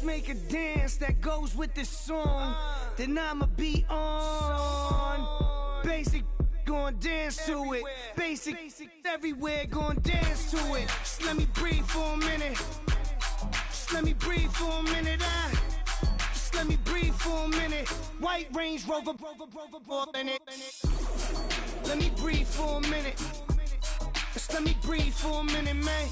make a dance that goes with this song. Then I'ma be on. Basic, gon' dance to it. Basic, everywhere, gon' dance to it. Just let me breathe for a minute. Just let me breathe for a minute. Just let me breathe for a minute. White Range Rover, in it. Let me breathe for a minute. Just let me breathe for a minute, man.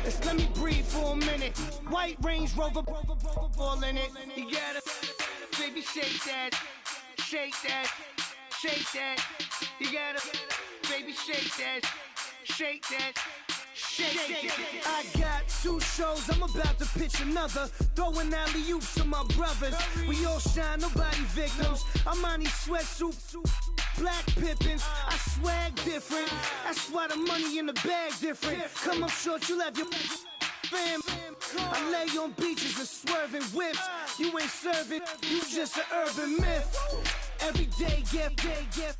Just let me breathe for a minute. White Range Rover, ball in it. You gotta, baby, shake that, shake that, shake that. You gotta, baby, shake that, shake that. Shake. I got 2 shows, I'm about to pitch another. Throwing alley-oops to my brothers. We all shine, nobody victims. I'm on these sweatsuits, black Pippins. I swag different. That's why the money in the bag different. Come up short, you'll have your fam. I lay on beaches and swerving whips. You ain't serving, you just an urban myth. Every day, get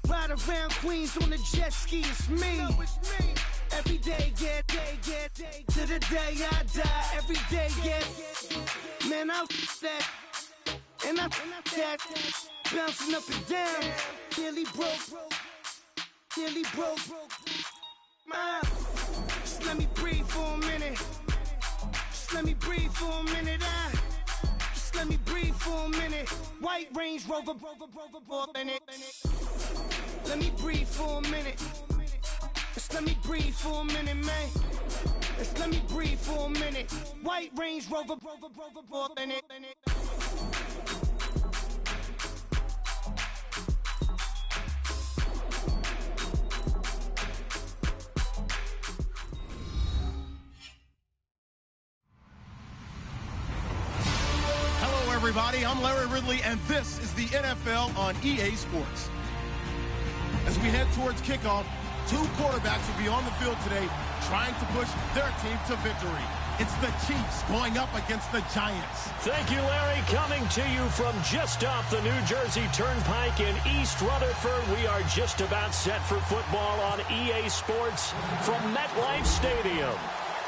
ride around Queens on a jet ski, it's me. Every day, get to the day I die. Every day, get, man, I that, and I that, bouncing up and down, nearly broke. Just let me breathe for a minute. Just let me breathe for a minute. Just let me breathe for a minute. White Range Rover, in it. Let me breathe for a minute. Just let me breathe for a minute, man. Just let me breathe for a minute. White Range Rover, in it. Hello, everybody. I'm Larry Ridley, and this is the NFL on EA Sports. As we head towards kickoff, 2 quarterbacks will be on the field today trying to push their team to victory. It's the Chiefs going up against the Giants. Thank you, Larry. Coming to you from just off the New Jersey Turnpike in East Rutherford, we are just about set for football on EA Sports from MetLife Stadium.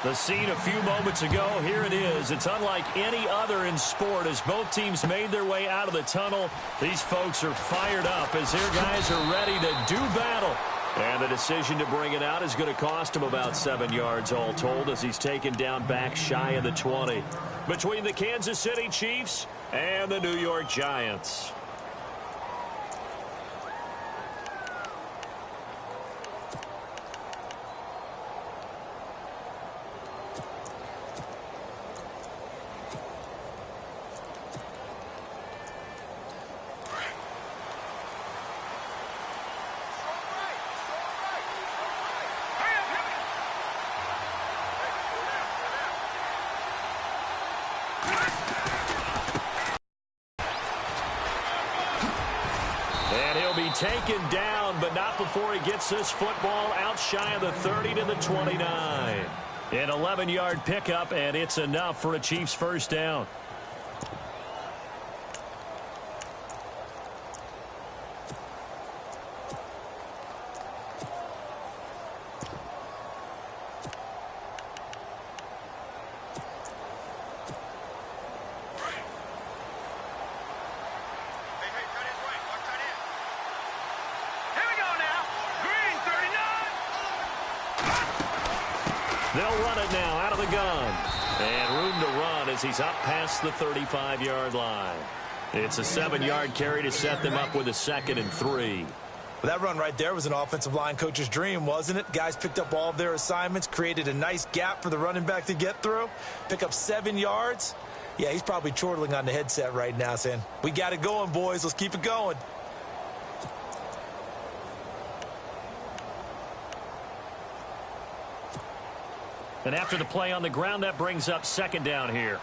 The scene a few moments ago, here it is. It's unlike any other in sport as both teams made their way out of the tunnel. These folks are fired up as their guys are ready to do battle. And the decision to bring it out is going to cost him about 7 yards all told as he's taken down back shy of the 20. Between the Kansas City Chiefs and the New York Giants. Taken down, but not before he gets this football out shy of the 30 to the 29. An 11-yard pickup, and it's enough for a Chiefs first down. They'll run it now out of the gun. And room to run as he's up past the 35-yard line. It's a 7-yard carry to set them up with a 2nd and 3. Well, that run right there was an offensive line coach's dream, wasn't it? Guys picked up all of their assignments, created a nice gap for the running back to get through, pick up 7 yards. Yeah, he's probably chortling on the headset right now saying, we got it going, boys. Let's keep it going. And after the play on the ground, that brings up 2nd down here.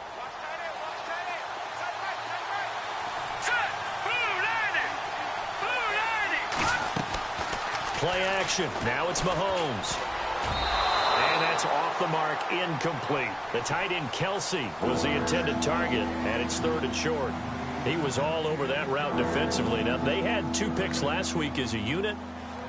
Play action. Now it's Mahomes. And that's off the mark, incomplete. The tight end, Kelsey, was the intended target, and it's 3rd and short. He was all over that route defensively. Now, they had 2 picks last week as a unit.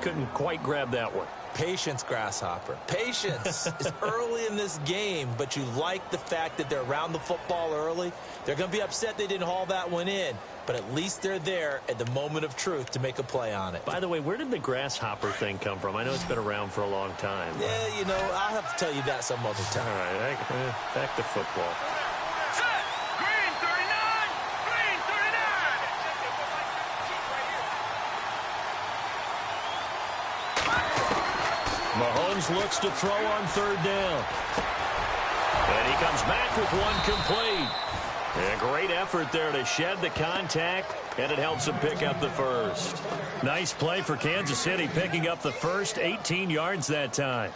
couldn't quite grab that one. Patience, Grasshopper. Patience is early in this game, but you like the fact that they're around the football early. They're going to be upset they didn't haul that one in, but at least they're there at the moment of truth to make a play on it. By the way, where did the Grasshopper thing come from? I know it's been around for a long time. Yeah, you know, I'll have to tell you that some other time. All right, back to football. Mahomes looks to throw on third down. And he comes back with one complete. A great effort there to shed the contact, and it helps him pick up the first. Nice play for Kansas City, picking up the first, 18 yards that time.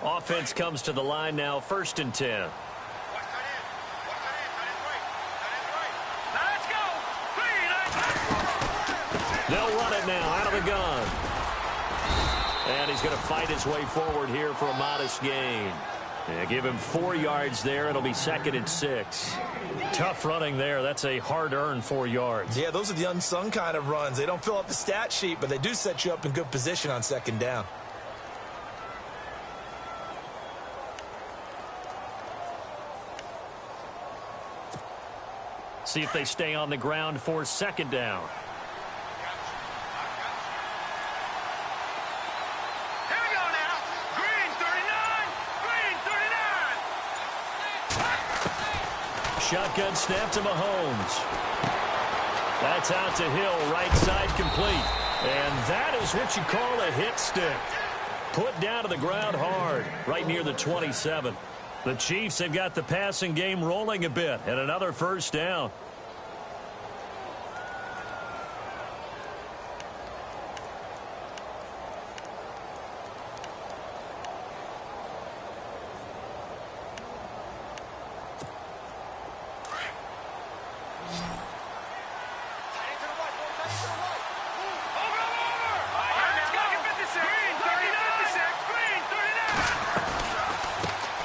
Offense comes to the line now, 1st and 10. They'll run it now out of the gun. And he's going to fight his way forward here for a modest gain. Yeah, give him 4 yards there. It'll be 2nd and 6. Tough running there. That's a hard-earned 4 yards. Yeah, those are the unsung kind of runs. They don't fill up the stat sheet, but they do set you up in good position on 2nd down. See if they stay on the ground for 2nd down. Here we go now. Green 39. Green 39. Shotgun snap to Mahomes. That's out to Hill, right side complete. And that is what you call a hit stick. Put down to the ground hard, right near the 27. The Chiefs have got the passing game rolling a bit, and another 1st down.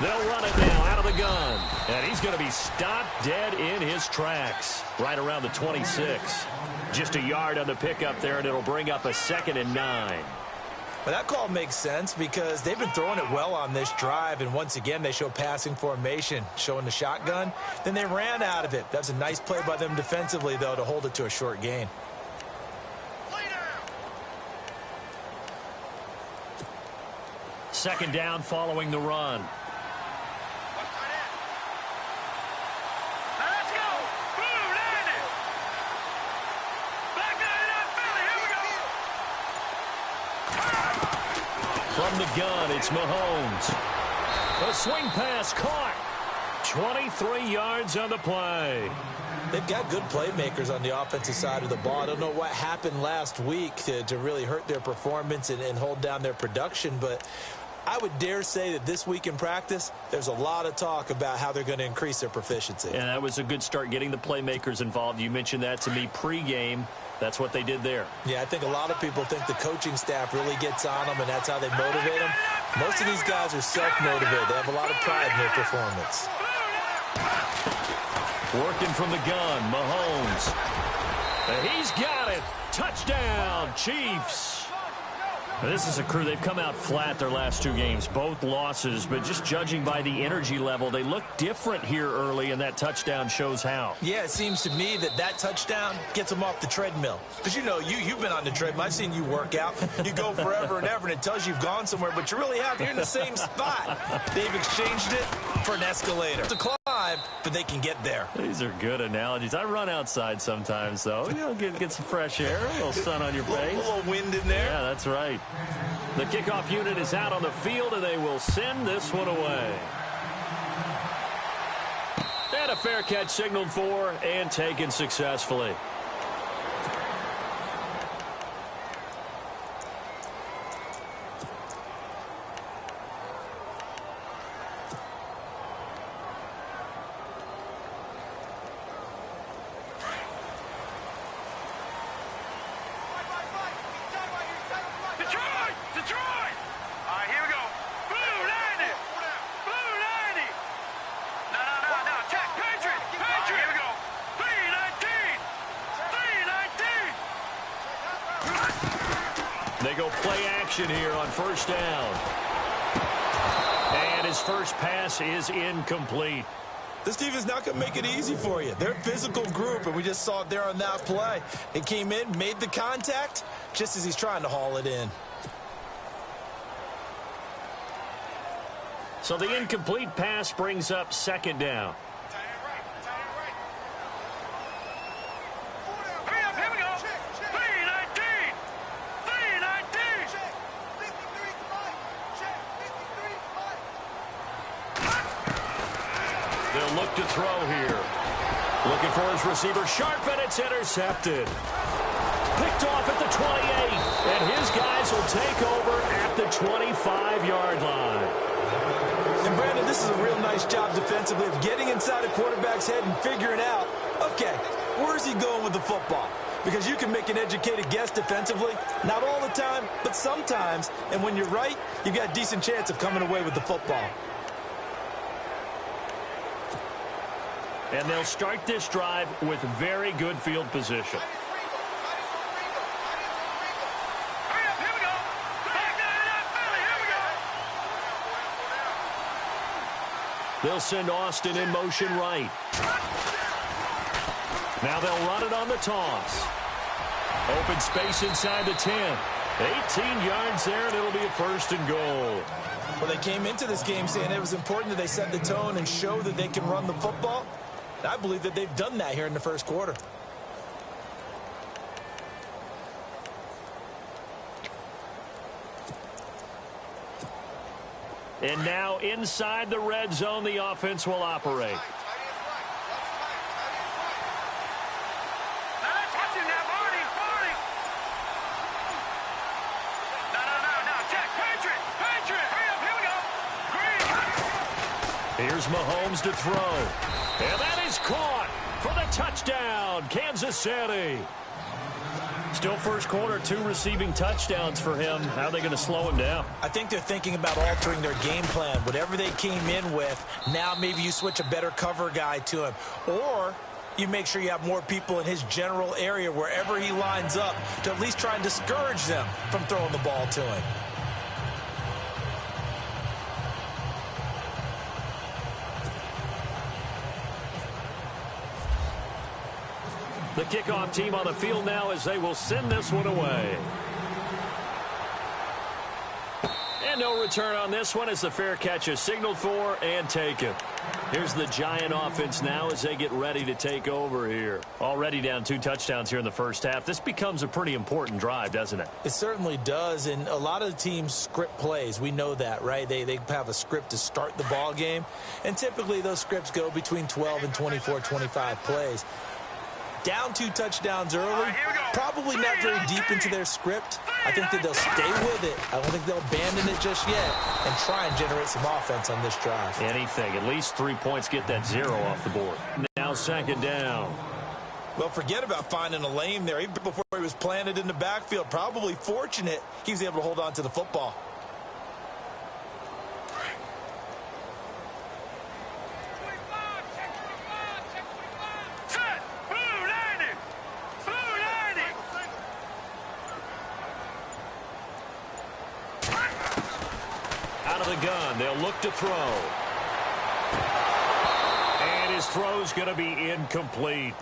They'll run it now out of the gun. And he's going to be stopped dead in his tracks. Right around the 26. Just a yard on the pickup there, and it'll bring up a 2nd and 9. But that call makes sense because they've been throwing it well on this drive, and once again they show passing formation, showing the shotgun. Then they ran out of it. That's a nice play by them defensively, though, to hold it to a short gain. 2nd down following the run. From the gun, it's Mahomes. A swing pass caught. 23 yards on the play. They've got good playmakers on the offensive side of the ball. I don't know what happened last week to really hurt their performance and hold down their production, but I would dare say that this week in practice, there's a lot of talk about how they're going to increase their proficiency. And that was a good start getting the playmakers involved. You mentioned that to me pregame. That's what they did there. Yeah, I think a lot of people think the coaching staff really gets on them, and that's how they motivate them. Most of these guys are self-motivated. They have a lot of pride in their performance. Working from the gun, Mahomes. And he's got it. Touchdown, Chiefs. This is a crew. They've come out flat their last 2 games, both losses, but just judging by the energy level, they look different here early, and that touchdown shows how. Yeah, it seems to me that touchdown gets them off the treadmill. Because, you know, you've been on the treadmill. I've seen you work out. You go forever and ever, and it tells you you've gone somewhere, but you really haven't. You're in the same spot. They've exchanged it for an escalator. It's a climb, but they can get there. These are good analogies. I run outside sometimes, though. You know, get some fresh air, a little sun on your face. A little wind in there. Yeah, that's right. The kickoff unit is out on the field, and they will send this one away. And a fair catch signaled for and taken successfully. Detroit! All right, here we go. Blue 90! Blue 90! No. Check. Patriot! All right, here we go. 319! 319! They go play action here on first down. And his first pass is incomplete. This defense is not going to make it easy for you. They're a physical group, and we just saw it there on that play. He came in, made the contact, just as he's trying to haul it in. So the incomplete pass brings up second down. Here we go. 319! 319! They'll look to throw here. Looking for his receiver. Sharp, and it's intercepted. Picked off at the 28. And his guys will take over at the 25-yard line. And, Brandon, this is a real nice job defensively of getting inside a quarterback's head and figuring out, okay, where's he going with the football? Because you can make an educated guess defensively. Not all the time, but sometimes. And when you're right, you've got a decent chance of coming away with the football. And they'll start this drive with very good field position. Here we go. Back down, Philly. Here we go. They'll send Austin in motion right. Now they'll run it on the toss. Open space inside the 10. 18 yards there, and it'll be a first and goal. Well, they came into this game saying it was important that they set the tone and show that they can run the football. And I believe that they've done that here in the first quarter. And now inside the red zone, the offense will operate. Here's Mahomes to throw. And that is caught for the touchdown, Kansas City. Still first quarter, 2 receiving touchdowns for him. How are they going to slow him down? I think they're thinking about altering their game plan. Whatever they came in with, now maybe you switch a better cover guy to him. Or you make sure you have more people in his general area wherever he lines up to at least try and discourage them from throwing the ball to him. The kickoff team on the field now as they will send this one away. And no return on this one as the fair catch is signaled for and taken. Here's the Giant offense now as they get ready to take over here. Already down 2 touchdowns here in the first half. This becomes a pretty important drive, doesn't it? It certainly does, and a lot of the teams script plays. We know that, right? They have a script to start the ball game, and typically those scripts go between 12 and 24, 25 plays. Down 2 touchdowns early, probably not very deep into their script. I think that they'll stay with it. I don't think they'll abandon it just yet and try and generate some offense on this drive. Anything. At least 3 points, get that 0 off the board. Now second down. Well, forget about finding a lane there. Even before he was planted in the backfield, probably fortunate he was able to hold on to the football. Gun. They'll look to throw. And his throw's going to be incomplete.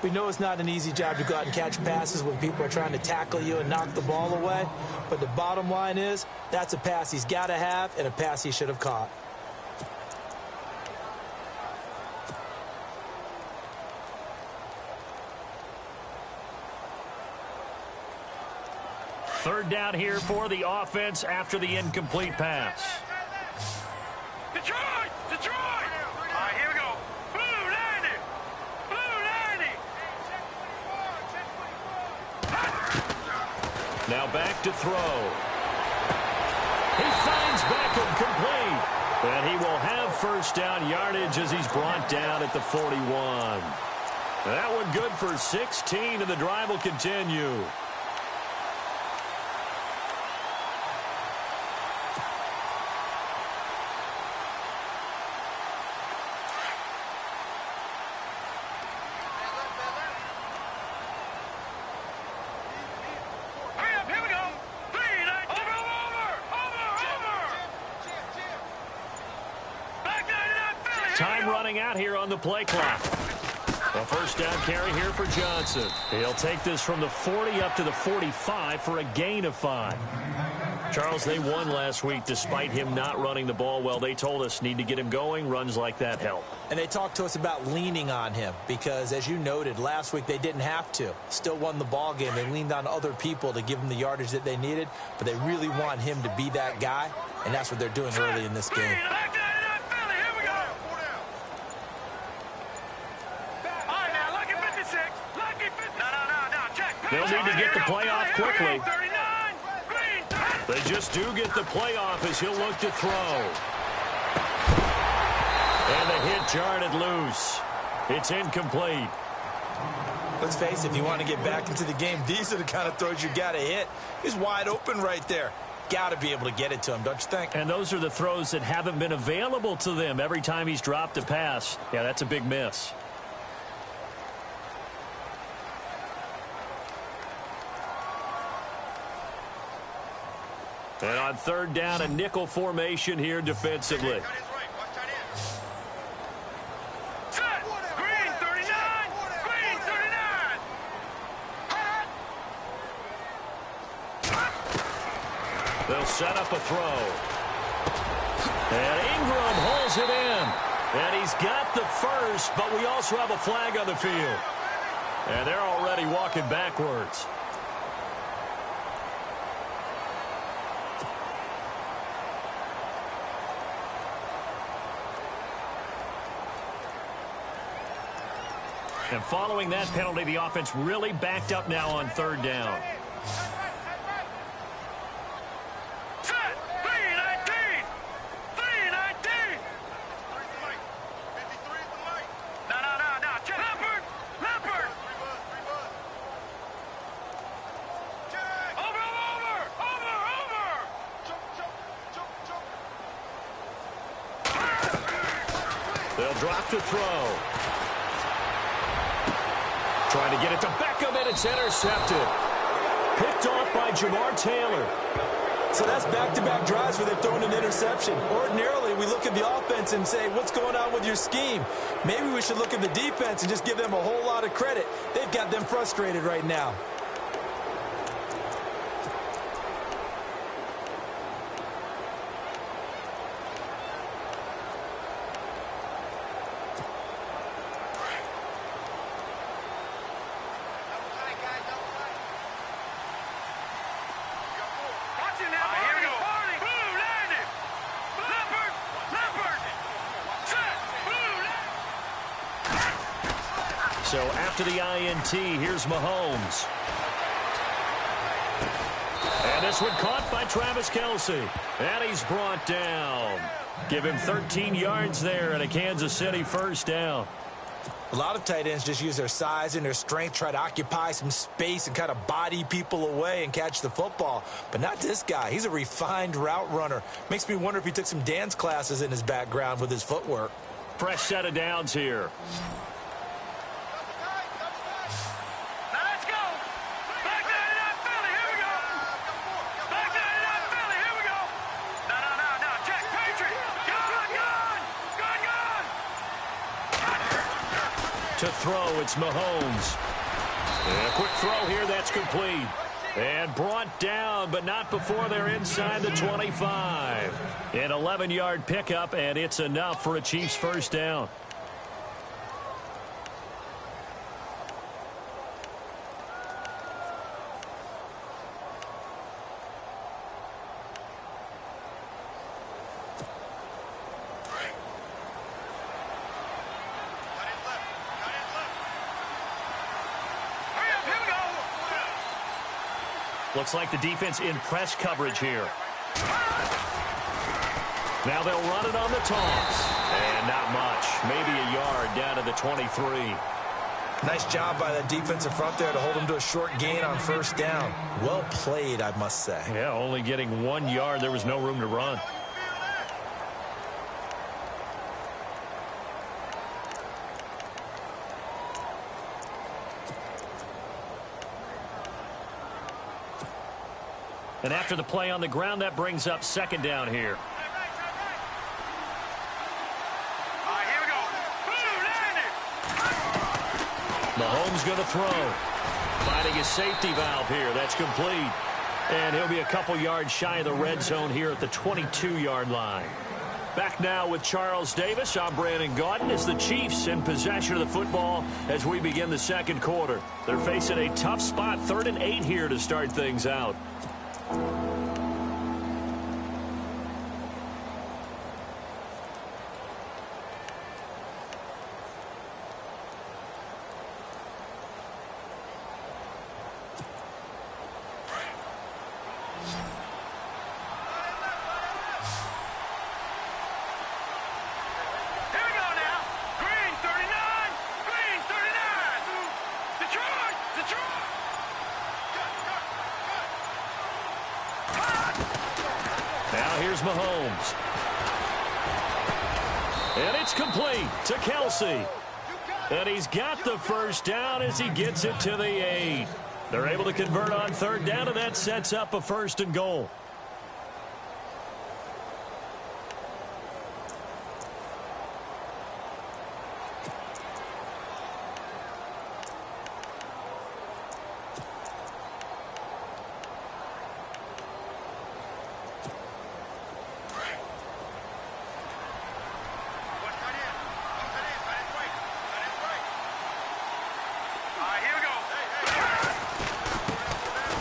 We know it's not an easy job to go out and catch passes when people are trying to tackle you and knock the ball away. But the bottom line is, that's a pass he's got to have and a pass he should have caught. Third down here for the offense after the incomplete pass. Detroit! Detroit! All right, here we go. Blue 90! Blue 90! Now back to throw. He finds Beckham complete. And he will have first down yardage as he's brought down at the 41. That one good for 16, and the drive will continue. Time running out here on the play clock. A first down carry here for Johnson. He'll take this from the 40 up to the 45 for a gain of 5. Charles, they won last week despite him not running the ball well. They told us need to get him going. Runs like that help. And they talked to us about leaning on him because, as you noted, last week they didn't have to. Still won the ball game. They leaned on other people to give them the yardage that they needed, but they really want him to be that guy, and that's what they're doing early in this game. They'll need to get the play off quickly. They just do get the play off as he'll look to throw. And the hit jarred it loose. It's incomplete. Let's face it, if you want to get back into the game, these are the kind of throws you got to hit. He's wide open right there. Got to be able to get it to him, don't you think? And those are the throws that haven't been available to them every time he's dropped a pass. Yeah, that's a big miss. And on third down, a nickel formation here defensively. They'll set up a throw. And Ingram holds it in. And he's got the first, but we also have a flag on the field. And they're already walking backwards. And following that penalty, the offense really backed up now on third down. They'll drop to throw. Trying to get it to Beckham, and it's intercepted. Picked off by Jamar Taylor. So that's back-to-back drives where they've thrown an interception. Ordinarily, we look at the offense and say, what's going on with your scheme? Maybe we should look at the defense and just give them a whole lot of credit. They've got them frustrated right now. So after the INT, here's Mahomes. And this one caught by Travis Kelce. And he's brought down. Give him 13 yards there and a Kansas City first down. A lot of tight ends just use their size and their strength, try to occupy some space and kind of body people away and catch the football. But not this guy. He's a refined route runner. Makes me wonder if he took some dance classes in his background with his footwork. Fresh set of downs here. To throw, it's Mahomes. And a quick throw here, that's complete. And brought down, but not before they're inside the 25. An 11-yard pickup, and it's enough for a Chiefs first down. Looks like the defense in press coverage here. Now they'll run it on the toss. And not much. Maybe a yard down to the 23. Nice job by the defensive front there to hold them to a short gain on first down. Well played, I must say. Yeah, only getting 1 yard. There was no room to run. And after the play on the ground, that brings up second down here. All right, here we go. Mahomes going to throw. Finding his safety valve here. That's complete. And he'll be a couple yards shy of the red zone here at the 22-yard line. Back now with Charles Davis. I'm Brandon Gaudin as the Chiefs in possession of the football as we begin the second quarter. They're facing a tough spot, 3rd and 8 here to start things out. Mahomes. And it's complete to Kelsey. And he's got the first down as he gets it to the 8. They're able to convert on 3rd down, and that sets up a 1st and goal.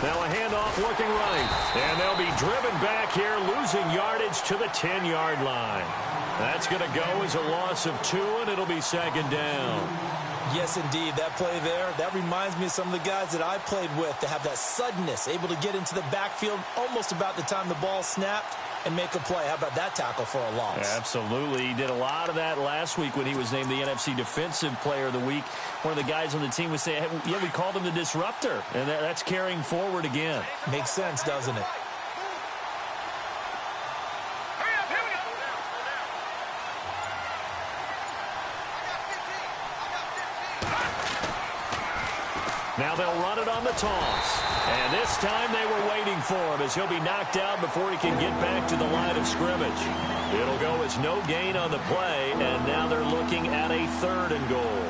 Now a handoff looking right. And they'll be driven back here, losing yardage to the 10-yard line. That's going to go as a loss of 2, and it'll be 2nd down. Yes, indeed. That play there, that reminds me of some of the guys that I played with that have that suddenness, able to get into the backfield almost about the time the ball snapped and make a play. How about that tackle for a loss? Absolutely. He did a lot of that last week when he was named the NFC Defensive Player of the Week. One of the guys on the team was saying, hey, yeah, we called him the disruptor, and that's carrying forward again. Makes sense, doesn't it? Now they'll run it on the toss. And this time they were waiting for him as he'll be knocked down before he can get back to the line of scrimmage. It'll go as no gain on the play, and now they're looking at a 3rd and goal.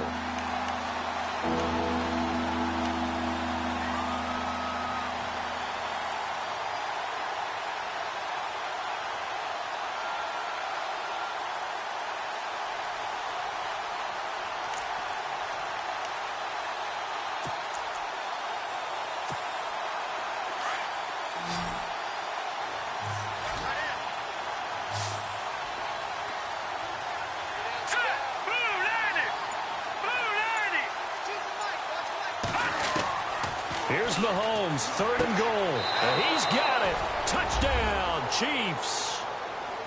Here's Mahomes, 3rd and goal. And he's got it. Touchdown, Chiefs.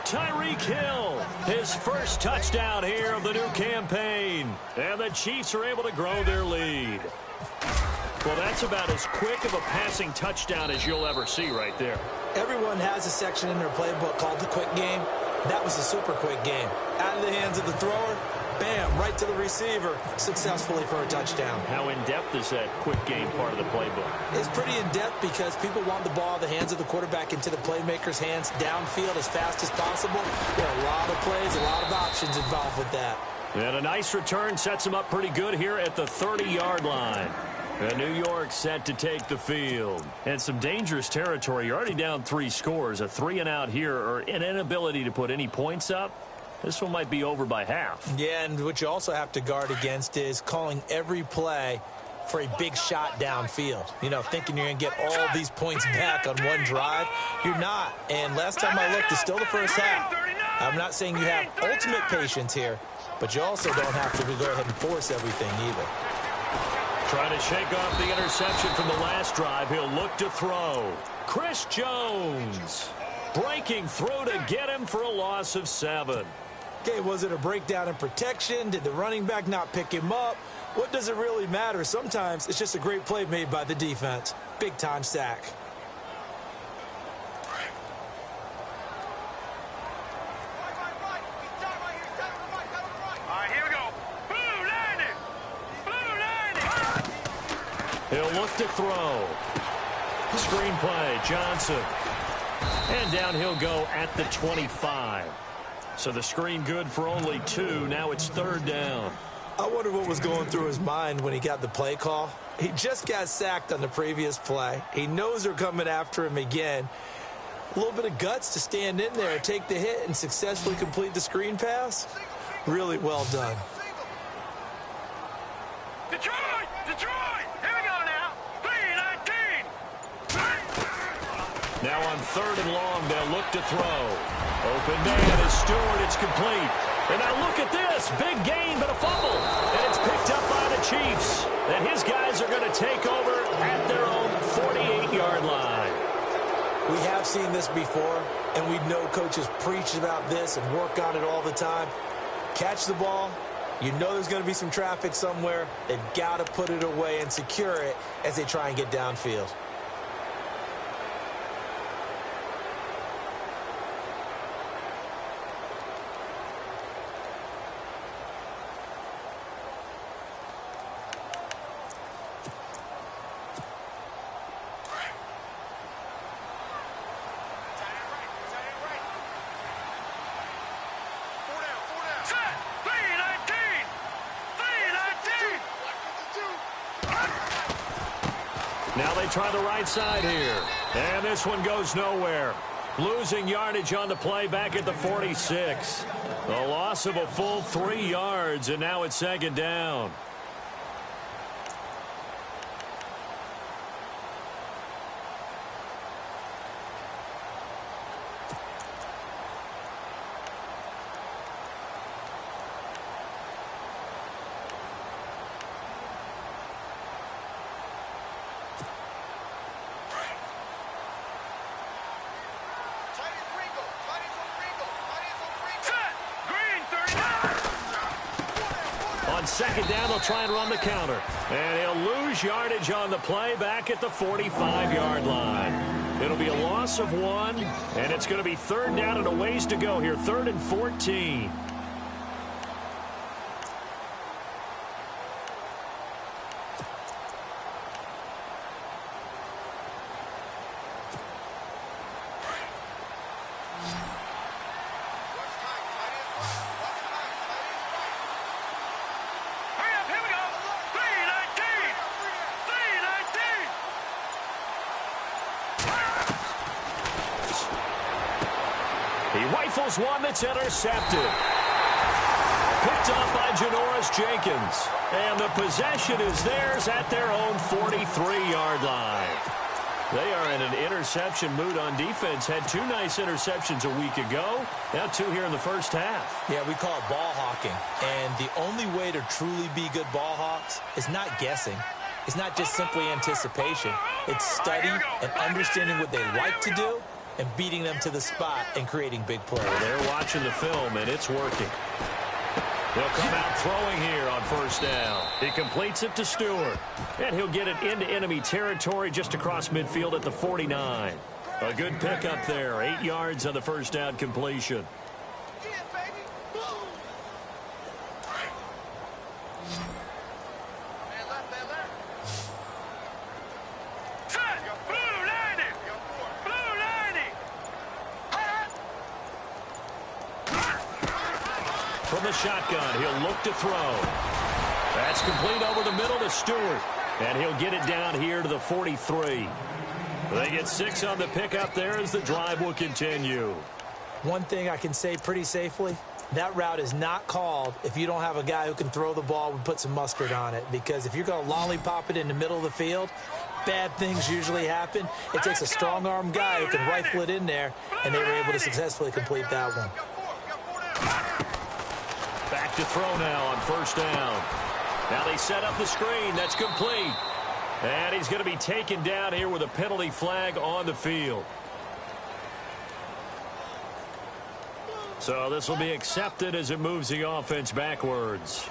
Tyreek Hill, his first touchdown here of the new campaign. And the Chiefs are able to grow their lead. Well, that's about as quick of a passing touchdown as you'll ever see right there. Everyone has a section in their playbook called the quick game. That was a super quick game. Out of the hands of the thrower, bam, right to the receiver, successfully for a touchdown. How in-depth is that quick game part of the playbook? It's pretty in-depth because people want the ball in the hands of the quarterback into the playmaker's hands downfield as fast as possible. There are a lot of plays, a lot of options involved with that. And a nice return sets him up pretty good here at the 30-yard line. And New York set to take the field. And some dangerous territory. You're already down 3 scores. A 3-and-out here, or an inability to put any points up. This one might be over by half. Yeah, and what you also have to guard against is calling every play for a big shot downfield. You know, thinking you're going to get all these points back on one drive. You're not. And last time I looked, it's still the first half. I'm not saying you have ultimate patience here, but you also don't have to go ahead and force everything either. Trying to shake off the interception from the last drive. He'll look to throw. Chris Jones breaking through to get him for a loss of 7. Okay, was it a breakdown in protection? Did the running back not pick him up? What does it really matter? Sometimes it's just a great play made by the defense. Big-time sack. He'll look to throw. Screenplay, Johnson. And down he'll go at the 25. So the screen good for only 2. Now it's 3rd down. I wonder what was going through his mind when he got the play call. He just got sacked on the previous play. He knows they're coming after him again. A little bit of guts to stand in there, take the hit, and successfully complete the screen pass. Really well done. Detroit! Detroit! Here we go now. 3-19. Now on 3rd and long, they'll look to throw. Open man is Stewart. It's complete. And now look at this. Big gain, but a fumble. And it's picked up by the Chiefs. And his guys are going to take over at their own 48-yard line. We have seen this before, and we know coaches preach about this and work on it all the time. Catch the ball. You know there's going to be some traffic somewhere. They've got to put it away and secure it as they try and get downfield. Now they try the right side here. And this one goes nowhere. Losing yardage on the play back at the 46. A loss of a full 3 yards, and now it's 2nd down. On 2nd down, they'll try and run the counter. And he'll lose yardage on the play back at the 45-yard line. It'll be a loss of 1, and it's going to be 3rd down and a ways to go here. 3rd and 14. He rifles one that's intercepted. Picked off by Janoris-Jenkins. And the possession is theirs at their own 43-yard line. They are in an interception mood on defense. Had 2 nice interceptions a week ago. Now 2 here in the first half. Yeah, we call it ball hawking. And the only way to truly be good ball hawks is not guessing. It's not just simply anticipation. It's study and understanding what they like to do and beating them to the spot and creating big plays. They're watching the film, and it's working. They'll come out throwing here on 1st down. He completes it to Stewart. And he'll get it into enemy territory just across midfield at the 49. A good pickup there. 8 yards on the 1st down completion. From the shotgun, he'll look to throw. That's complete over the middle to Stewart. And he'll get it down here to the 43. They get 6 on the pickup there as the drive will continue. One thing I can say pretty safely, that route is not called if you don't have a guy who can throw the ball and put some mustard on it. Because if you're going to lollipop it in the middle of the field, bad things usually happen. It takes a strong-arm guy who can rifle it in there, and they were able to successfully complete that one. Back to throw now on 1st down. Now they set up the screen. That's complete. And he's going to be taken down here with a penalty flag on the field. So this will be accepted as it moves the offense backwards.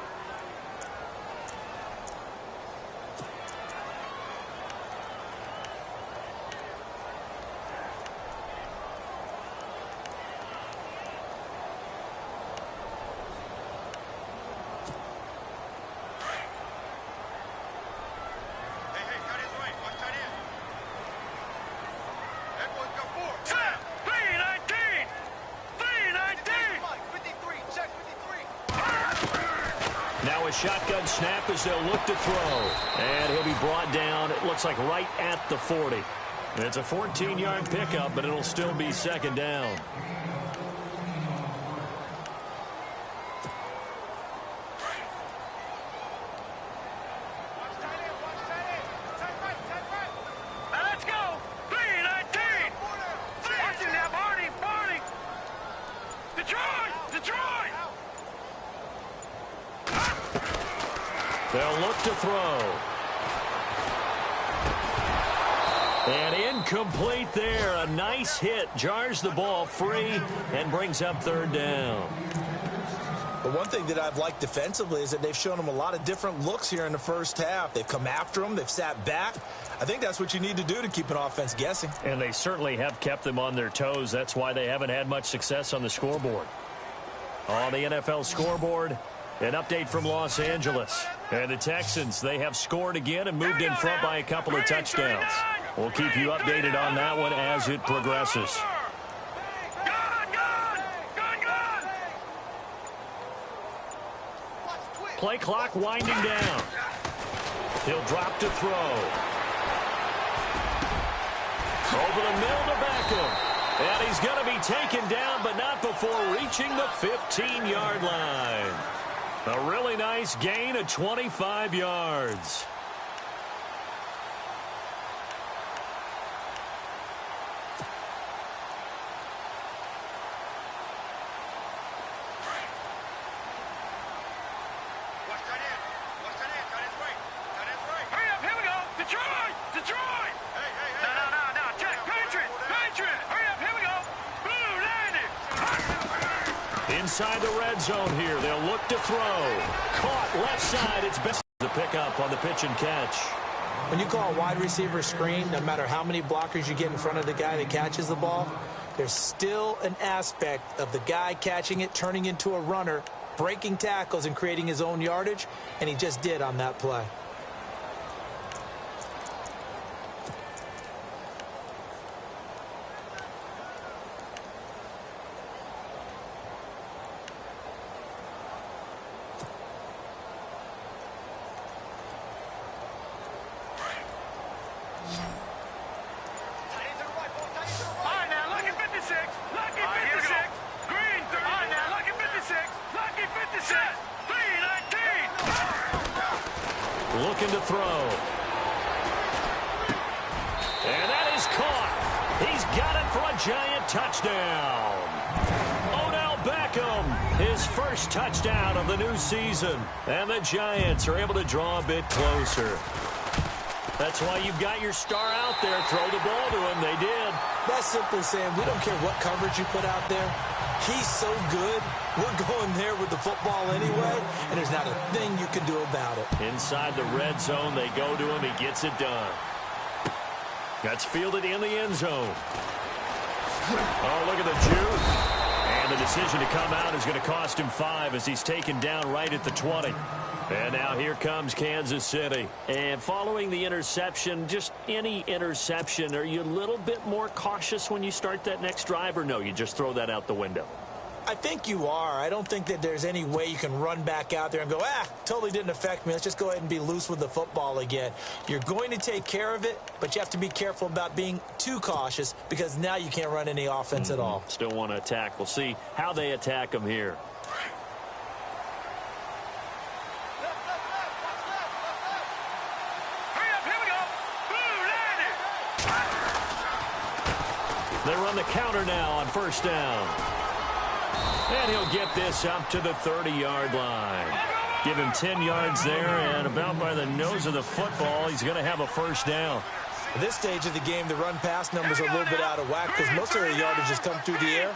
shotgun snap as they'll look to throw. And he'll be brought down, it looks like right at the 40. It's a 14-yard pickup, but it'll still be second down. They'll look to throw. And incomplete there. A nice hit. Jars the ball free and brings up third down. But one thing that I've liked defensively is that they've shown them a lot of different looks here in the first half. They've come after them. They've sat back. I think that's what you need to do to keep an offense guessing. And they certainly have kept them on their toes. That's why they haven't had much success on the scoreboard. On the NFL scoreboard, an update from Los Angeles. And the Texans, they have scored again and moved in front by a couple of touchdowns. We'll keep you updated on that one as it progresses. Play clock winding down. He'll drop to throw. Over the middle to Beckham. And he's going to be taken down, but not before reaching the 15-yard line. A really nice gain of 25 yards. Inside the red zone here. They'll look to throw. Caught left side. It's best to pick up on the pitch and catch. When you call a wide receiver screen, no matter how many blockers you get in front of the guy that catches the ball, there's still an aspect of the guy catching it, turning into a runner, breaking tackles and creating his own yardage, and he just did on that play. Looking to throw. And that is caught. He's got it for a giant touchdown. Odell Beckham, his first touchdown of the new season. And the Giants are able to draw a bit closer. That's why you've got your star out there. Throw the ball to him. They did. That's simply saying we don't care what coverage you put out there. He's so good. We're going there with the football anyway, and there's not a thing you can do about it. Inside the red zone, they go to him. He gets it done. That's fielded in the end zone. Oh, look at the juke. And the decision to come out is going to cost him 5 as he's taken down right at the 20. And now here comes Kansas City. And following the interception, just any interception, are you a little bit more cautious when you start that next drive, or no, you just throw that out the window? I think you are. I don't think that there's any way you can run back out there and go, totally didn't affect me. Let's just go ahead and be loose with the football again. You're going to take care of it, but you have to be careful about being too cautious because now you can't run any offense at all. Still want to attack. We'll see how they attack them here. They run the counter now on first down. And he'll get this up to the 30-yard line. Give him 10 yards there, and about by the nose of the football, he's going to have a first down. At this stage of the game, the run-pass numbers are a little bit out of whack because most of their yardage has come through the air.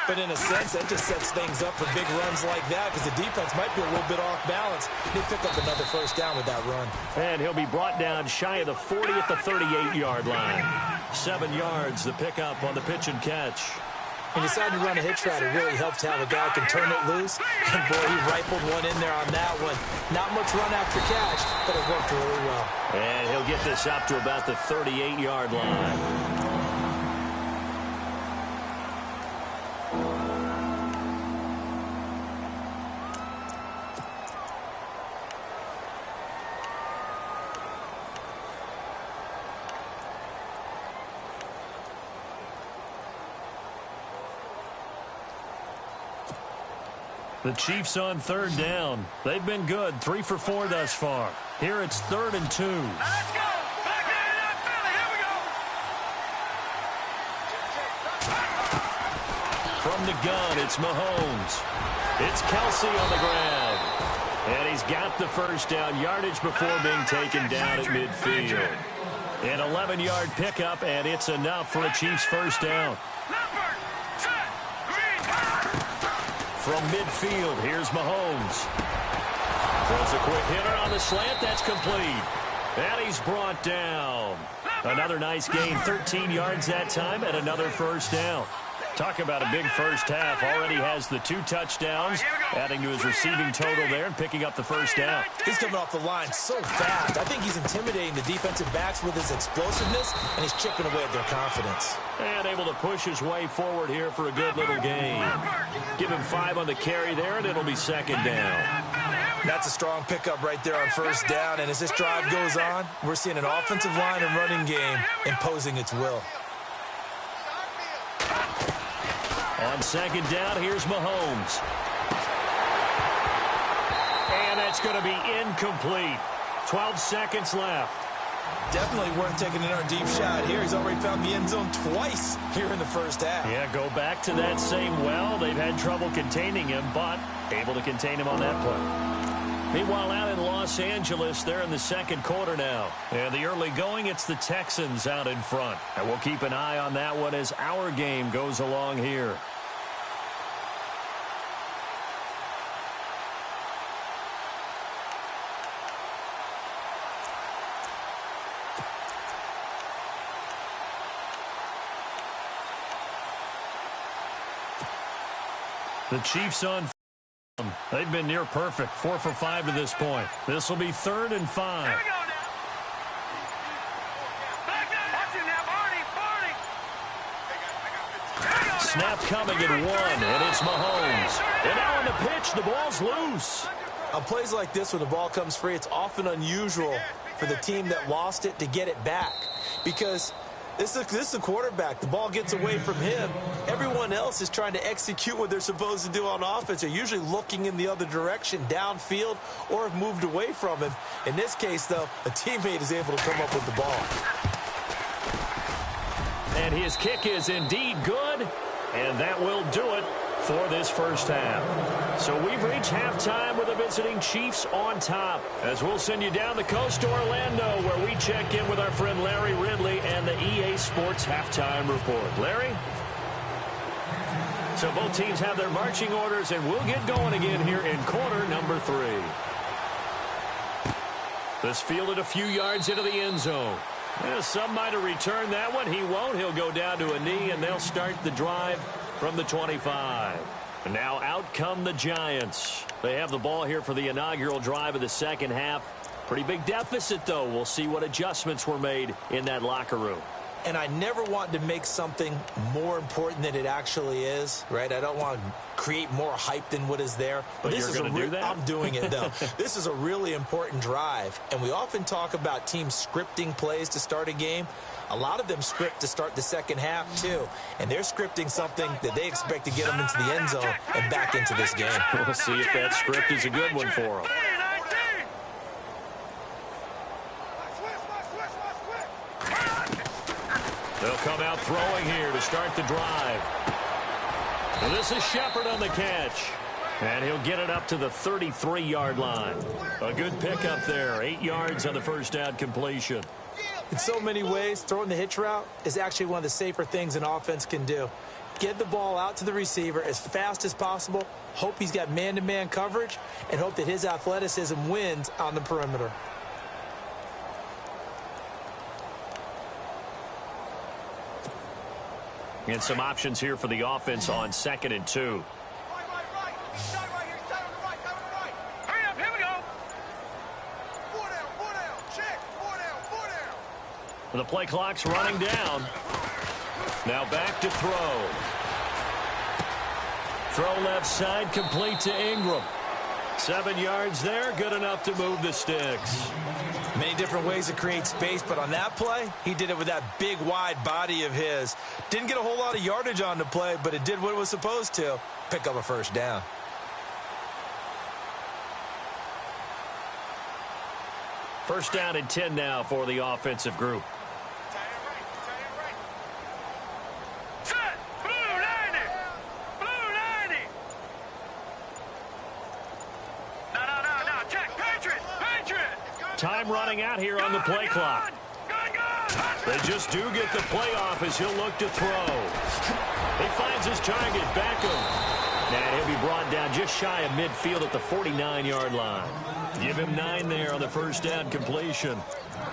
But in a sense, that just sets things up for big runs like that because the defense might be a little bit off balance. They pick up another first down with that run. And he'll be brought down shy of the 40 at the 38-yard line. 7 yards, the pickup on the pitch and catch. When you decide to run a hitch route, it really helps to have a guy who can turn it loose. And, boy, he rifled one in there on that one. Not much run after catch, but it worked really well. And he'll get this up to about the 38-yard line. The Chiefs on third down. They've been good, 3 for 4 thus far. Here it's 3rd and 2. Let's go. Back in that Philly. Here we go. From the gun, it's Mahomes. It's Kelsey on the ground. And he's got the first down, yardage before being taken down at midfield. An 11-yard pickup, and it's enough for a Chiefs first down. From midfield, here's Mahomes. Throws a quick hitter on the slant. That's complete. And he's brought down. Another nice gain, 13 yards that time, and another first down. Talk about a big first half. Already has the 2 touchdowns, adding to his receiving total there and picking up the first down. He's coming off the line so fast. I think he's intimidating the defensive backs with his explosiveness, and he's chipping away at their confidence. And able to push his way forward here for a good little gain. Give him 5 on the carry there, and it'll be second down. That's a strong pickup right there on first down, and as this drive goes on, we're seeing an offensive line and running game imposing its will. On second down, here's Mahomes. And that's going to be incomplete. 12 seconds left. Definitely worth taking another deep shot here. He's already found the end zone twice here in the first half. Yeah, go back to that same well. They've had trouble containing him, but able to contain him on that play. Meanwhile, out in Los Angeles, they're in the second quarter now. And the early going, it's the Texans out in front. And we'll keep an eye on that one as our game goes along here. The Chiefs on. They've been near perfect, 4 for 5 to this point. This will be 3rd and 5. Snap coming at 1, and it's Mahomes. And now on the pitch, the ball's loose. On plays like this, when the ball comes free, it's often unusual for the team that lost it to get it back. Because this is a quarterback. The ball gets away from him. Everyone else is trying to execute what they're supposed to do on offense. They're usually looking in the other direction, downfield, or have moved away from him. In this case, though, a teammate is able to come up with the ball. And his kick is indeed good, and that will do it for this first half. So we've reached halftime with the visiting Chiefs on top, as we'll send you down the coast to Orlando, where we check in with our friend Larry Ridley and the EA Sports Halftime Report. Larry? So both teams have their marching orders, and we'll get going again here in quarter number 3. This fielded a few yards into the end zone. Yeah, some might have returned that one. He won't. He'll go down to a knee, and they'll start the drive from the 25. And now out come the Giants. They have the ball here for the inaugural drive of the second half. Pretty big deficit, though. We'll see what adjustments were made in that locker room. And I never want to make something more important than it actually is, right? I don't want to create more hype than what is there. But this is going to do that? I'm doing it, though. This is a really important drive. And we often talk about teams scripting plays to start a game. A lot of them script to start the second half, too. And they're scripting something that they expect to get them into the end zone and back into this game. We'll see if that script is a good one for them. They'll come out throwing here to start the drive. And this is Shepard on the catch. And he'll get it up to the 33-yard line. A good pickup there. 8 yards on the first down completion. In so many ways, throwing the hitch route is actually one of the safer things an offense can do. Get the ball out to the receiver as fast as possible, hope he's got man-to-man coverage, and hope that his athleticism wins on the perimeter. And some options here for the offense on 2nd and 2. The play clock's running down. Now back to throw. Throw left side, complete to Ingram. 7 yards there, good enough to move the sticks. Many different ways to create space, but on that play, he did it with that big, wide body of his. Didn't get a whole lot of yardage on the play, but it did what it was supposed to, pick up a first down. First down and 10 now for the offensive group. Set. Blue 90. Blue 90. No. Check. Patriot. Time running out here on the play clock. They just do get the playoff as he'll look to throw. He finds his target, Beckham. And he'll be brought down just shy of midfield at the 49-yard line. Give him 9 there on the first down completion.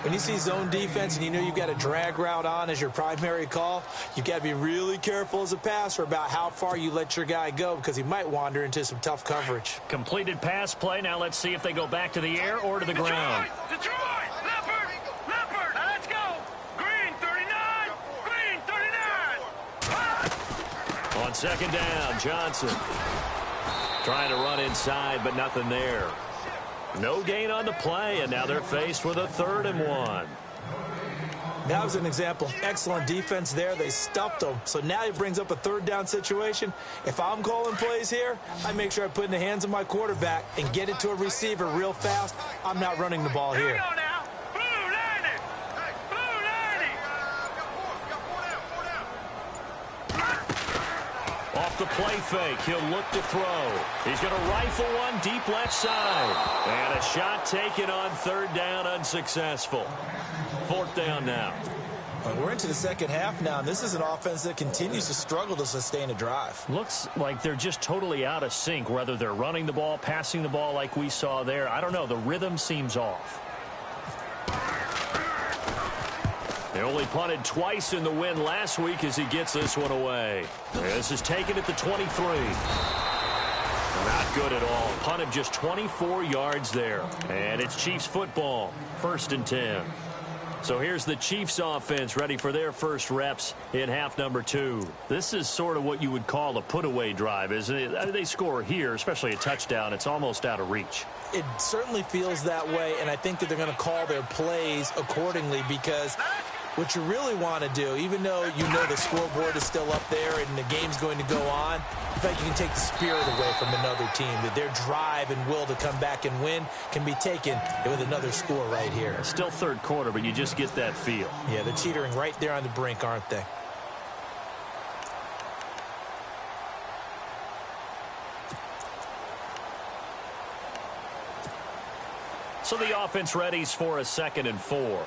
When you see zone defense and you know you've got a drag route on as your primary call, you've got to be really careful as a passer about how far you let your guy go because he might wander into some tough coverage. Completed pass play. Now let's see if they go back to the air or to the ground. Detroit. Leopard. Now let's go. Green 39. Green 39. On second down, Johnson trying to run inside, but nothing there. No gain on the play, and now they're faced with a 3rd and 1. That was an example of excellent defense there. They stuffed them. So now he brings up a 3rd down situation. If I'm calling plays here, I make sure I put it in the hands of my quarterback and get it to a receiver real fast. I'm not running the ball here. Off the play fake, he'll look to throw. He's going to rifle one deep left side. And a shot taken on 3rd down, unsuccessful. 4th down now. Well, we're into the second half now, and this is an offense that continues to struggle to sustain a drive. Looks like they're just totally out of sync, whether they're running the ball, passing the ball like we saw there. I don't know. The rhythm seems off. They only punted twice in the win last week as he gets this one away. This is taken at the 23. Not good at all. Punted just 24 yards there. And it's Chiefs football. 1st and 10. So here's the Chiefs offense ready for their first reps in half number 2. This is sort of what you would call a put-away drive, isn't it? They score here, especially a touchdown. It's almost out of reach. It certainly feels that way, and I think that they're going to call their plays accordingly because what you really want to do, even though you know the scoreboard is still up there and the game's going to go on, in fact, you can take the spirit away from another team, that their drive and will to come back and win can be taken with another score right here. Still 3rd quarter, but you just get that feel. Yeah, they're teetering right there on the brink, aren't they? So the offense readies for a 2nd and 4.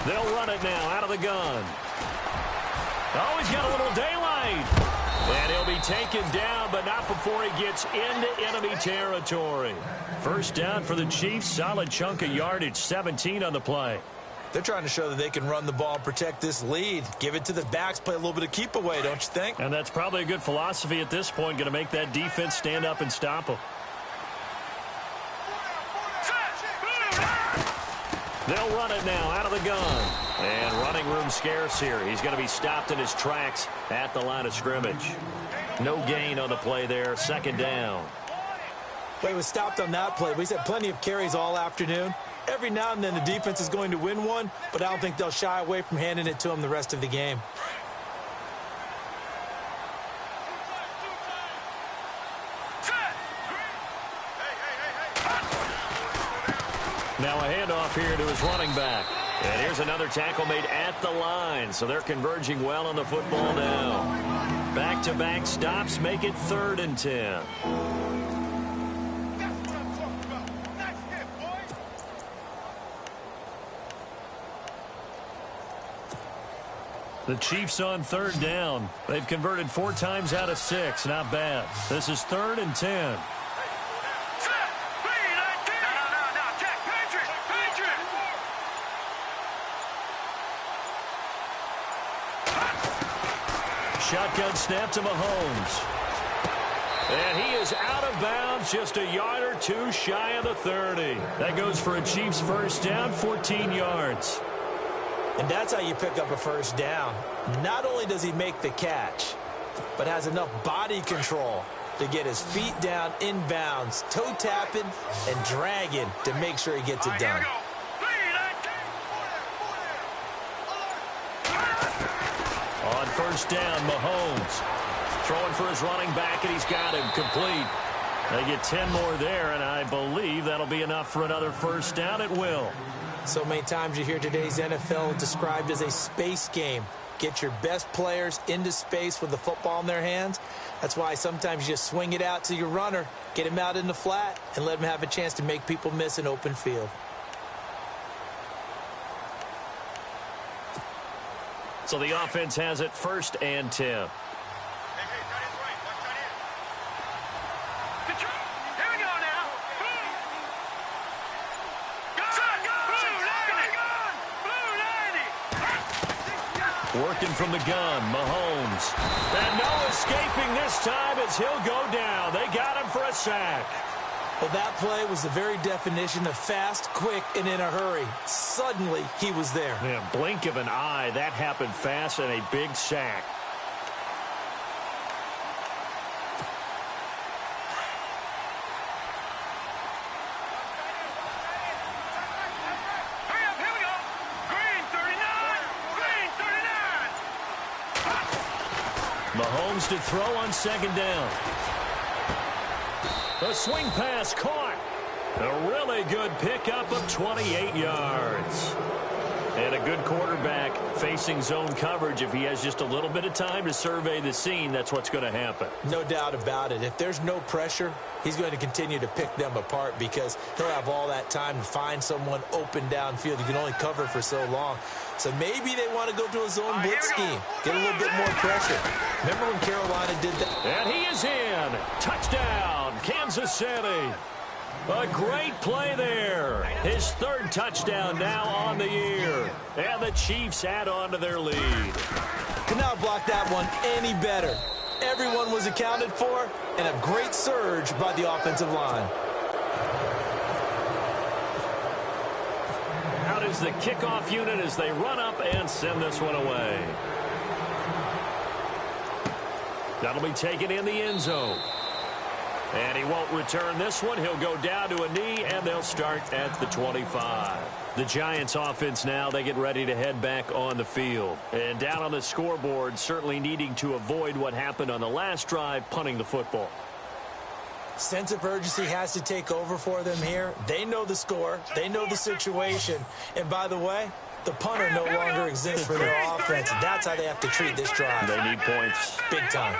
They'll run it now out of the gun. Oh, he's got a little daylight. And he'll be taken down, but not before he gets into enemy territory. First down for the Chiefs. Solid chunk of yardage, 17 on the play. They're trying to show that they can run the ball and protect this lead. Give it to the backs, play a little bit of keep away, don't you think? And that's probably a good philosophy at this point, going to make that defense stand up and stop them. They'll run it now out of the gun. And running room scarce here. He's going to be stopped in his tracks at the line of scrimmage. No gain on the play there. 2nd down. Well, he was stopped on that play, but he's had plenty of carries all afternoon. Every now and then the defense is going to win one, but I don't think they'll shy away from handing it to him the rest of the game. Now a handoff here to his running back. And here's another tackle made at the line. So they're converging well on the football now. Back-to-back stops make it 3rd and 10. The Chiefs on 3rd down. They've converted 4 times out of 6. Not bad. This is 3rd and 10. Shotgun snap to Mahomes. And he is out of bounds, just a yard or 2 shy of the 30. That goes for a Chiefs first down, 14 yards. And that's how you pick up a first down. Not only does he make the catch, but has enough body control to get his feet down inbounds, toe tapping and dragging to make sure he gets it done. On first down, Mahomes throwing for his running back, and he's got him complete. They get 10 more there, and I believe that'll be enough for another first down. It will. So many times you hear today's NFL described as a space game. Get your best players into space with the football in their hands. That's why sometimes you just swing it out to your runner, get him out in the flat, and let him have a chance to make people miss an open field. So the offense has it 1st and 10. Working from the gun, Mahomes. And no escaping this time as he'll go down. They got him for a sack. Well, that play was the very definition of fast, quick, and in a hurry. Suddenly, he was there. Yeah, blink of an eye. That happened fast and a big sack. Mahomes to throw on 2nd down. The swing pass caught. A really good pickup of 28 yards. And a good quarterback facing zone coverage. If he has just a little bit of time to survey the scene, that's what's going to happen. No doubt about it. If there's no pressure, he's going to continue to pick them apart because he'll have all that time to find someone open downfield. You can only cover for so long. So maybe they want to go to a zone blitz scheme, get a little bit more pressure. Remember when Carolina did that? And he is in. Touchdown, Kansas City. A great play there. His 3rd touchdown now on the year. And the Chiefs add on to their lead. Could not block that one any better. Everyone was accounted for, and a great surge by the offensive line. Out is the kickoff unit as they run up and send this one away. That'll be taken in the end zone. And he won't return this one. He'll go down to a knee, and they'll start at the 25. The Giants offense now, they get ready to head back on the field. And down on the scoreboard, certainly needing to avoid what happened on the last drive, punting the football. Sense of urgency has to take over for them here. They know the score. They know the situation. And by the way, the punter no longer exists for their offense. That's how they have to treat this drive. They need points. Big time.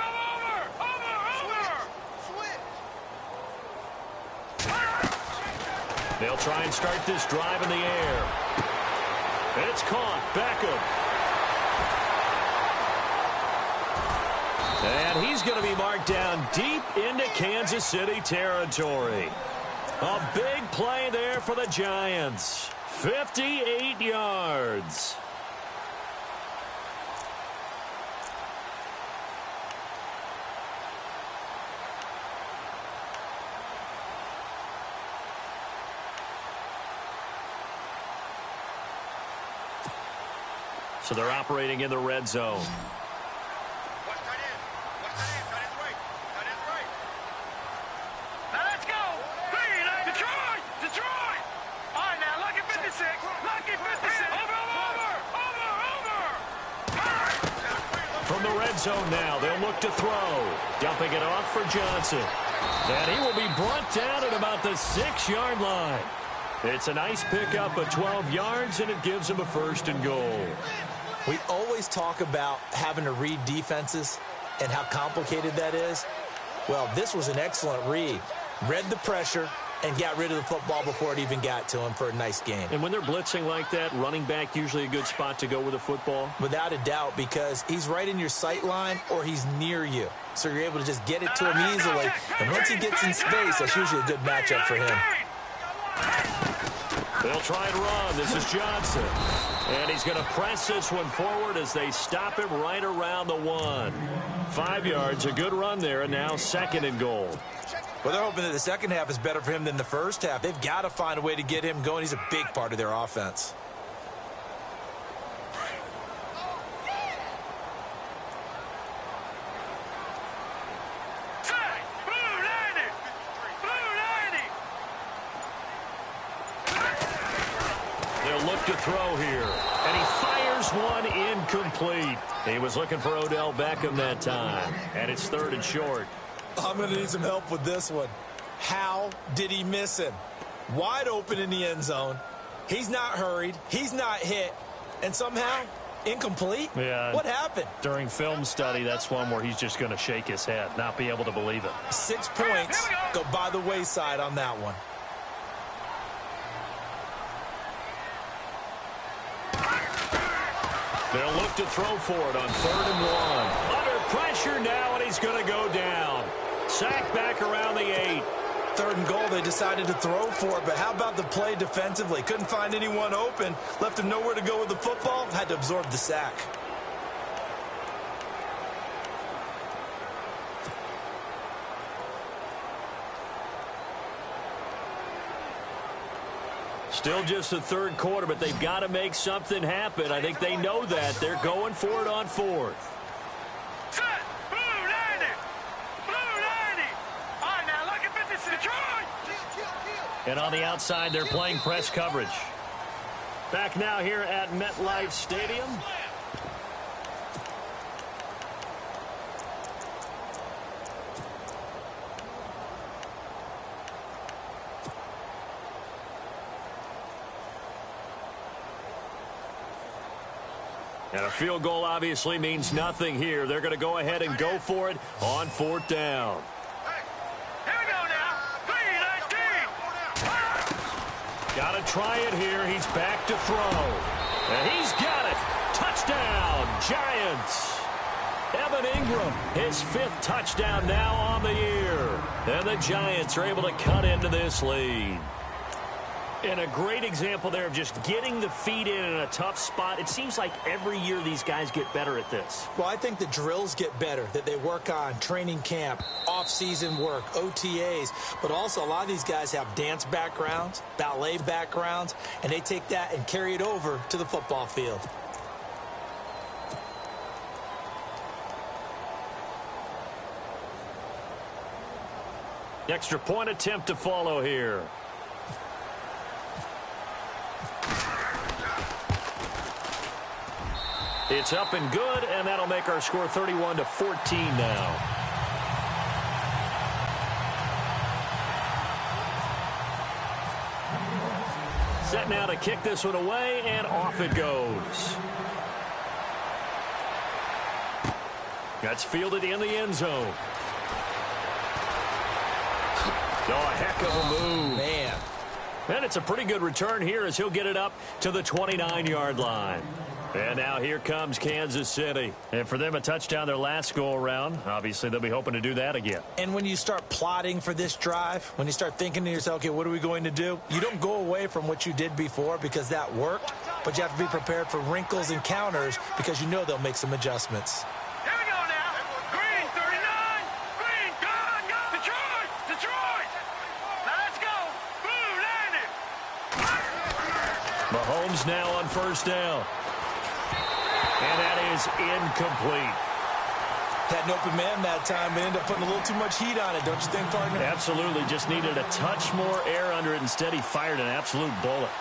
They'll try and start this drive in the air. It's caught. Beckham. And he's going to be marked down deep into Kansas City territory. A big play there for the Giants. 58 yards. So they're operating in the red zone. Now let's go. Detroit. Detroit. All right, now lucky 56. Lucky 56. Over. From the red zone now, they'll look to throw. Dumping it off for Johnson. And he will be brought down at about the 6-yard line. It's a nice pickup of 12 yards, and it gives him a 1st and goal. We always talk about having to read defenses and how complicated that is. Well, this was an excellent read. Read the pressure and got rid of the football before it even got to him for a nice game. And when they're blitzing like that, running back usually a good spot to go with the football? Without a doubt, because he's right in your sight line or he's near you. So you're able to just get it to him easily. And once he gets in space, that's usually a good matchup for him. They'll try and run. This is Johnson. And he's going to press this one forward as they stop him right around the 1. 5 yards, a good run there, and now 2nd and goal. Well, they're hoping that the second half is better for him than the first half. They've got to find a way to get him going. He's a big part of their offense. They'll look to throw here. And he fires one incomplete. He was looking for Odell Beckham that time. And it's 3rd and short. I'm going to need some help with this one. How did he miss him? Wide open in the end zone. He's not hurried. He's not hit. And somehow, incomplete? Yeah. What happened? During film study, that's one where he's just going to shake his head, not be able to believe it. 6 points go by the wayside on that one. They'll look to throw for it on 3rd and 1. Under pressure now, and he's going to go down. Sack back around the 8. 3rd and goal, they decided to throw for it, but how about the play defensively? Couldn't find anyone open, left him nowhere to go with the football, had to absorb the sack. Still just the 3rd quarter, but they've got to make something happen. I think they know that. They're going for it on 4th. Set! Blue 90! Blue 90! All right, now look at 56. Detroit! And on the outside, they're playing press coverage. Back now here at MetLife Stadium. And a field goal obviously means nothing here. They're going to go ahead and go for it on 4th down. Here we go now. 3-19. Got to try it here. He's back to throw. And he's got it. Touchdown, Giants. Evan Ingram, his 5th touchdown now on the year. And the Giants are able to cut into this lead. And a great example there of just getting the feet in a tough spot. It seems like every year these guys get better at this. Well, I think the drills get better, that they work on training camp, off-season work, OTAs, but also a lot of these guys have dance backgrounds, ballet backgrounds, and they take that and carry it over to the football field. Extra point attempt to follow here. It's up and good, and that'll make our score 31-14 now. Set now to kick this one away, and off it goes. That's fielded in the end zone. Oh, a heck of a move. Man. And it's a pretty good return here as he'll get it up to the 29-yard line. And now here comes Kansas City. And for them, a touchdown their last go-around. Obviously, they'll be hoping to do that again. And when you start plotting for this drive, when you start thinking to yourself, okay, what are we going to do? You don't go away from what you did before because that worked, but you have to be prepared for wrinkles and counters because you know they'll make some adjustments. Here we go now. Green 39. Green, gone. Detroit. Detroit. Now let's go. Blue 90. Mahomes now on 1st down. And that is incomplete. Had an open man that time, but ended up putting a little too much heat on it, don't you think, partner? Absolutely. Just needed a touch more air under it. Instead, he fired an absolute bullet.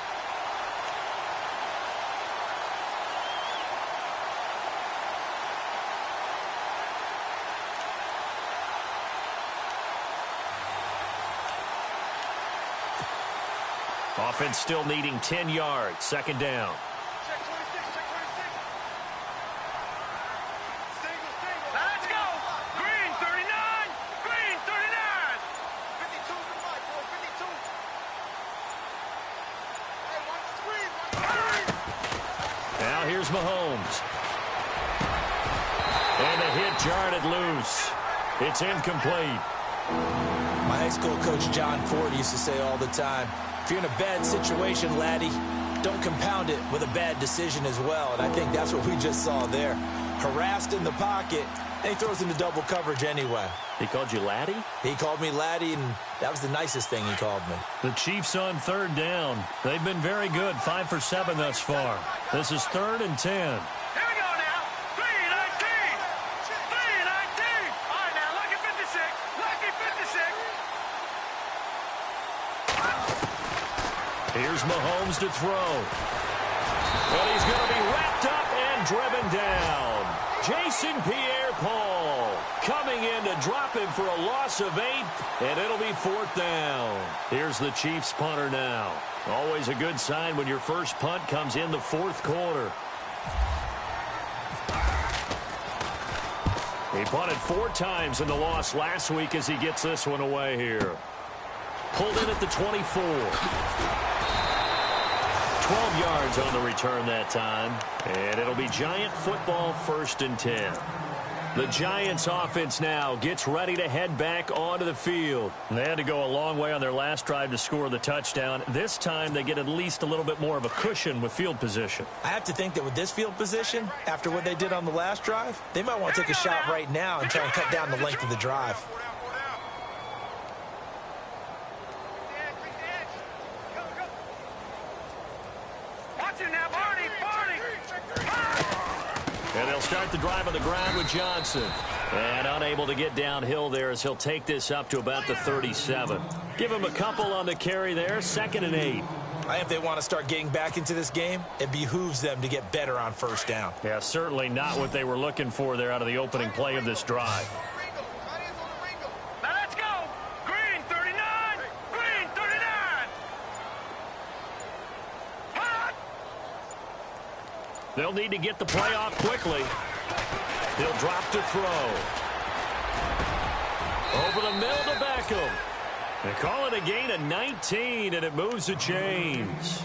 Offense still needing 10 yards. 2nd down. Here's Mahomes. And the hit jarred it loose. It's incomplete. My high school coach John Ford used to say all the time, if you're in a bad situation, laddie, don't compound it with a bad decision as well. And I think that's what we just saw there. Harassed in the pocket, and he throws into double coverage anyway. He called you laddie? He called me laddie, and that was the nicest thing he called me. The Chiefs on 3rd down. They've been very good, 5 for 7 thus far. This is 3rd and 10. Here we go now. 3-19. 3-19. All right, now lucky 56. Lucky 56. Here's Mahomes to throw. And he's going to be wrapped up and driven down. Jason Pierre-Paul coming in to drop him for a loss of 8, and it'll be 4th down. Here's the Chiefs punter now. Always a good sign when your first punt comes in the 4th quarter. He punted 4 times in the loss last week as he gets this one away here. Pulled in at the 24. 12 yards on the return that time. And it'll be Giant football, 1st and 10. The Giants offense now gets ready to head back onto the field. They had to go a long way on their last drive to score the touchdown. This time they get at least a little bit more of a cushion with field position. I have to think that with this field position, after what they did on the last drive, they might want to take a shot right now and try and cut down the length of the drive. Watch it now, Barney. And they'll start the drive on the ground with Johnson. And unable to get downhill there as he'll take this up to about the 37. Give him a couple on the carry there, 2nd and 8. I think if they want to start getting back into this game, it behooves them to get better on 1st down. Yeah, certainly not what they were looking for there out of the opening play of this drive. Now let's go. Green 39. Green 39. Hot. They'll need to get the play off quickly. He'll drop to throw. Over the middle to Beckham. They call it a gain of 19, and it moves the chains.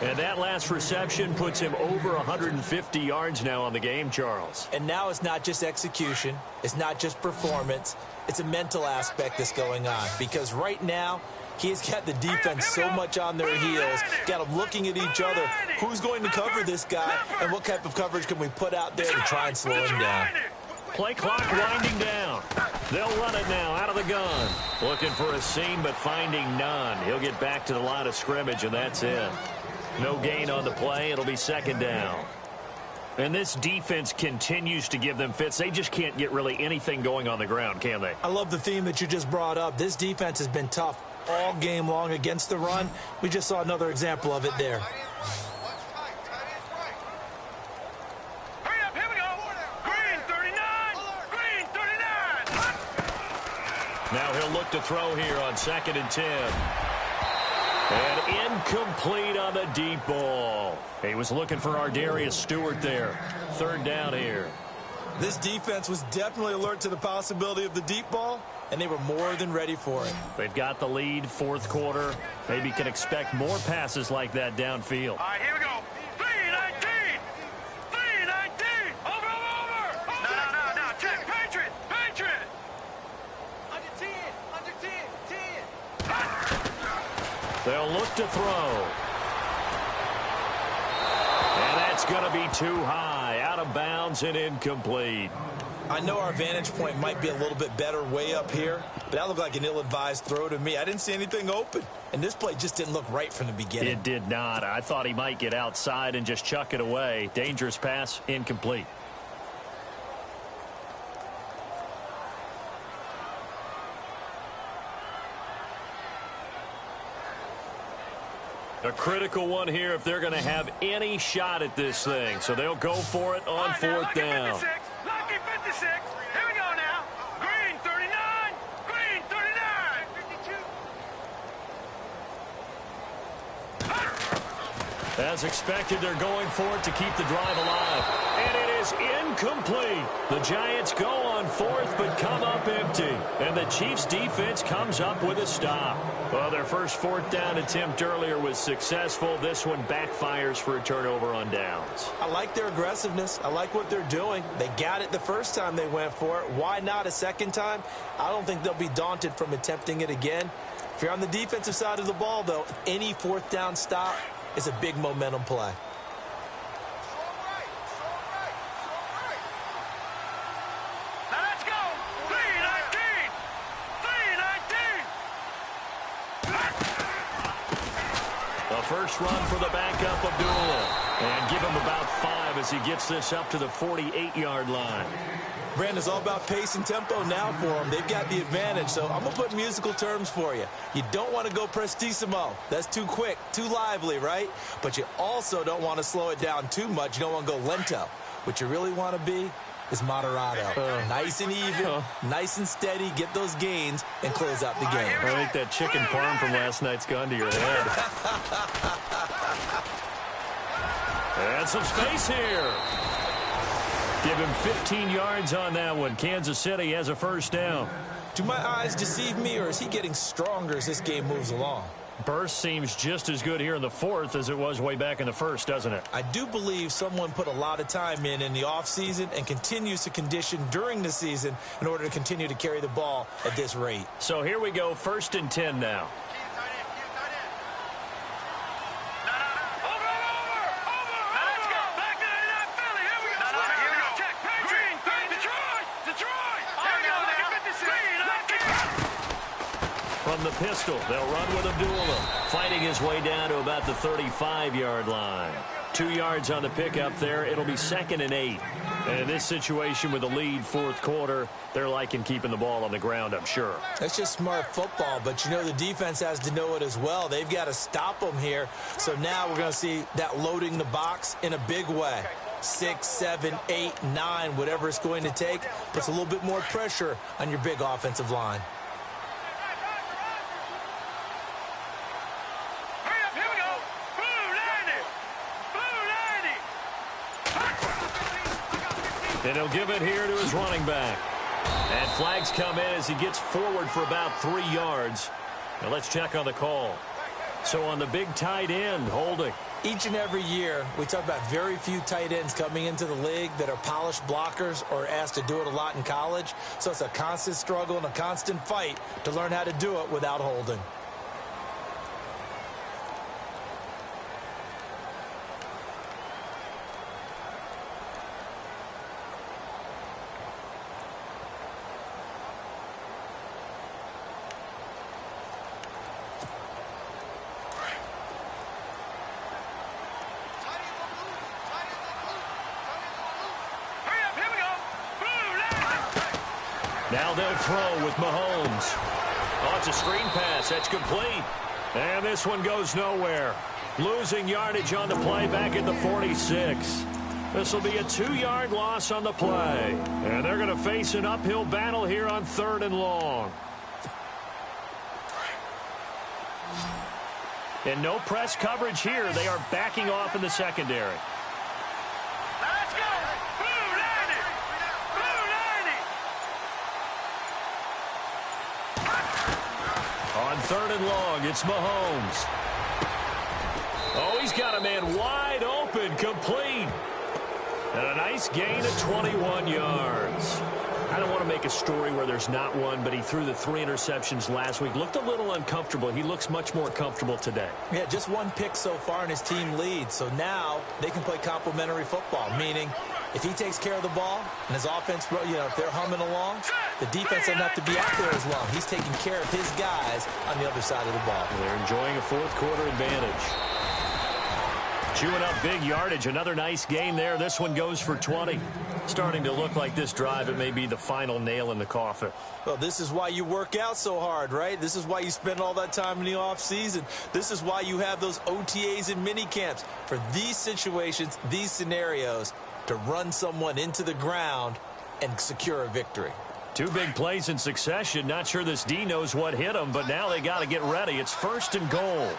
And that last reception puts him over 150 yards now on the game, Charles. And now it's not just execution. It's not just performance. It's a mental aspect that's going on. Because right now, he's got the defense so much on their heels, got them looking at each other. Who's going to cover this guy, and what type of coverage can we put out there to try and slow him down? Play clock winding down. They'll run it now out of the gun. Looking for a seam, but finding none. He'll get back to the line of scrimmage, and that's it. No gain on the play. It'll be 2nd down. And this defense continues to give them fits. They just can't get really anything going on the ground, can they? I love the theme that you just brought up. This defense has been tough all game long against the run. We just saw another example of it there. Hurry up, here we go. Green 39. Green 39. Now he'll look to throw here on 2nd and 10. And incomplete on the deep ball. He was looking for Ardarius Stewart there. 3rd down here. This defense was definitely alert to the possibility of the deep ball, and they were more than ready for it. They've got the lead, 4th quarter. Maybe can expect more passes like that downfield. All right, here we go. 319. 319. Over. No. Check. Patriot. Under 10. They'll look to throw. And that's going to be too high. Out of bounds and incomplete. I know our vantage point might be a little bit better way up here, but that looked like an ill-advised throw to me. I didn't see anything open, and this play just didn't look right from the beginning. It did not. I thought he might get outside and just chuck it away. Dangerous pass, incomplete. A critical one here if they're going to have any shot at this thing. So they'll go for it on 4th down. Lucky 56. Here we go now. Green 39. Green 39. 52. As expected, they're going for it to keep the drive alive. And it is incomplete. The Giants go on 4th but come up empty. And the Chiefs defense comes up with a stop. Well, their first 4th down attempt earlier was successful. This one backfires for a turnover on downs. I like their aggressiveness. I like what they're doing. They got it the first time they went for it. Why not a second time? I don't think they'll be daunted from attempting it again. If you're on the defensive side of the ball, though, any 4th down stop is a big momentum play. Now let's go. 319. 319. The first run for the backup, Abdullah. And give him about 5 drive as he gets this up to the 48-yard line. Brandon, it's all about pace and tempo now for them. They've got the advantage, so I'm going to put musical terms for you. You don't want to go prestissimo. That's too quick, too lively, right? But you also don't want to slow it down too much. You don't want to go lento. What you really want to be is moderato. Nice and even, nice and steady, get those gains, and close out the game. I think that chicken parm from last night's gone to your head. And some space here. Give him 15 yards on that one. Kansas City has a first down. Do my eyes deceive me, or is he getting stronger as this game moves along? Burst seems just as good here in the fourth as it was way back in the first, doesn't it? I do believe someone put a lot of time in the offseason and continues to condition during the season in order to continue to carry the ball at this rate. So here we go, 1st and 10 now. From the pistol, they'll run with Abdullah, fighting his way down to about the 35-yard line. 2 yards on the pickup there. It'll be 2nd and 8. And in this situation with a lead fourth quarter, they're liking keeping the ball on the ground, I'm sure. That's just smart football, but you know the defense has to know it as well. They've got to stop them here. So now we're going to see that loading the box in a big way. 6, 7, 8, 9, whatever it's going to take, puts a little bit more pressure on your big offensive line. And he'll give it here to his running back. And flags come in as he gets forward for about 3 yards. Now let's check on the call. So on the big tight end, holding. Each and every year, we talk about very few tight ends coming into the league that are polished blockers or asked to do it a lot in college. So it's a constant struggle and a constant fight to learn how to do it without holding. Now they'll throw with Mahomes. Oh, it's a screen pass. That's complete. And this one goes nowhere. Losing yardage on the play back at the 46. This will be a 2-yard loss on the play. And they're going to face an uphill battle here on 3rd and long. And no press coverage here. They are backing off in the secondary. Let's go! Blue 90! Blue 90! On 3rd and long, it's Mahomes. Oh, he's got a man wide open, complete. And a nice gain of 21 yards. I don't want to make a story where there's not one, but he threw the 3 interceptions last week. Looked a little uncomfortable. He looks much more comfortable today. Yeah, just 1 pick so far and his team leads. So now they can play complementary football, meaning if he takes care of the ball and his offense, you know, if they're humming along, the defense doesn't have to be out there as long. He's taking care of his guys on the other side of the ball. They're enjoying a fourth quarter advantage. Chewing up big yardage. Another nice gain there. This one goes for 20. Starting to look like this drive, it may be the final nail in the coffin. Well, this is why you work out so hard, right? This is why you spend all that time in the offseason. This is why you have those OTAs and mini camps for these situations, these scenarios, to run someone into the ground and secure a victory. 2 big plays in succession. Not sure this D knows what hit him, but now they got to get ready. It's 1st and goal.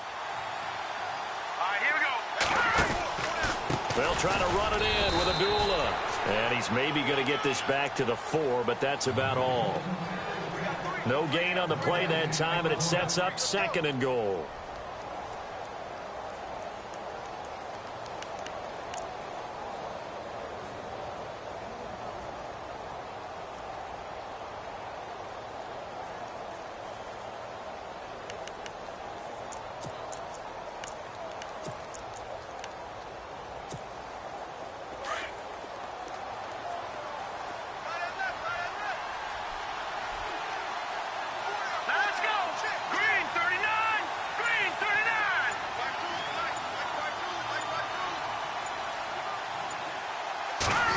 They'll try to run it in with Abdullah. And he's maybe going to get this back to the 4, but that's about all. No gain on the play that time, and it sets up 2nd and goal.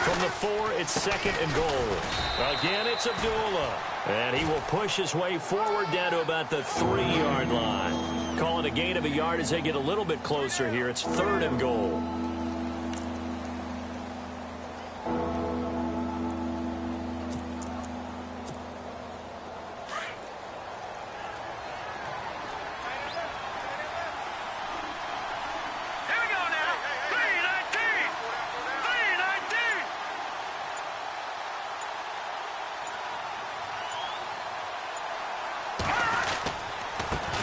From the 4, it's 2nd and goal. Again, it's Abdullah. And he will push his way forward down to about the 3-yard line. Calling a gain of a yard as they get a little bit closer here. It's 3rd and goal.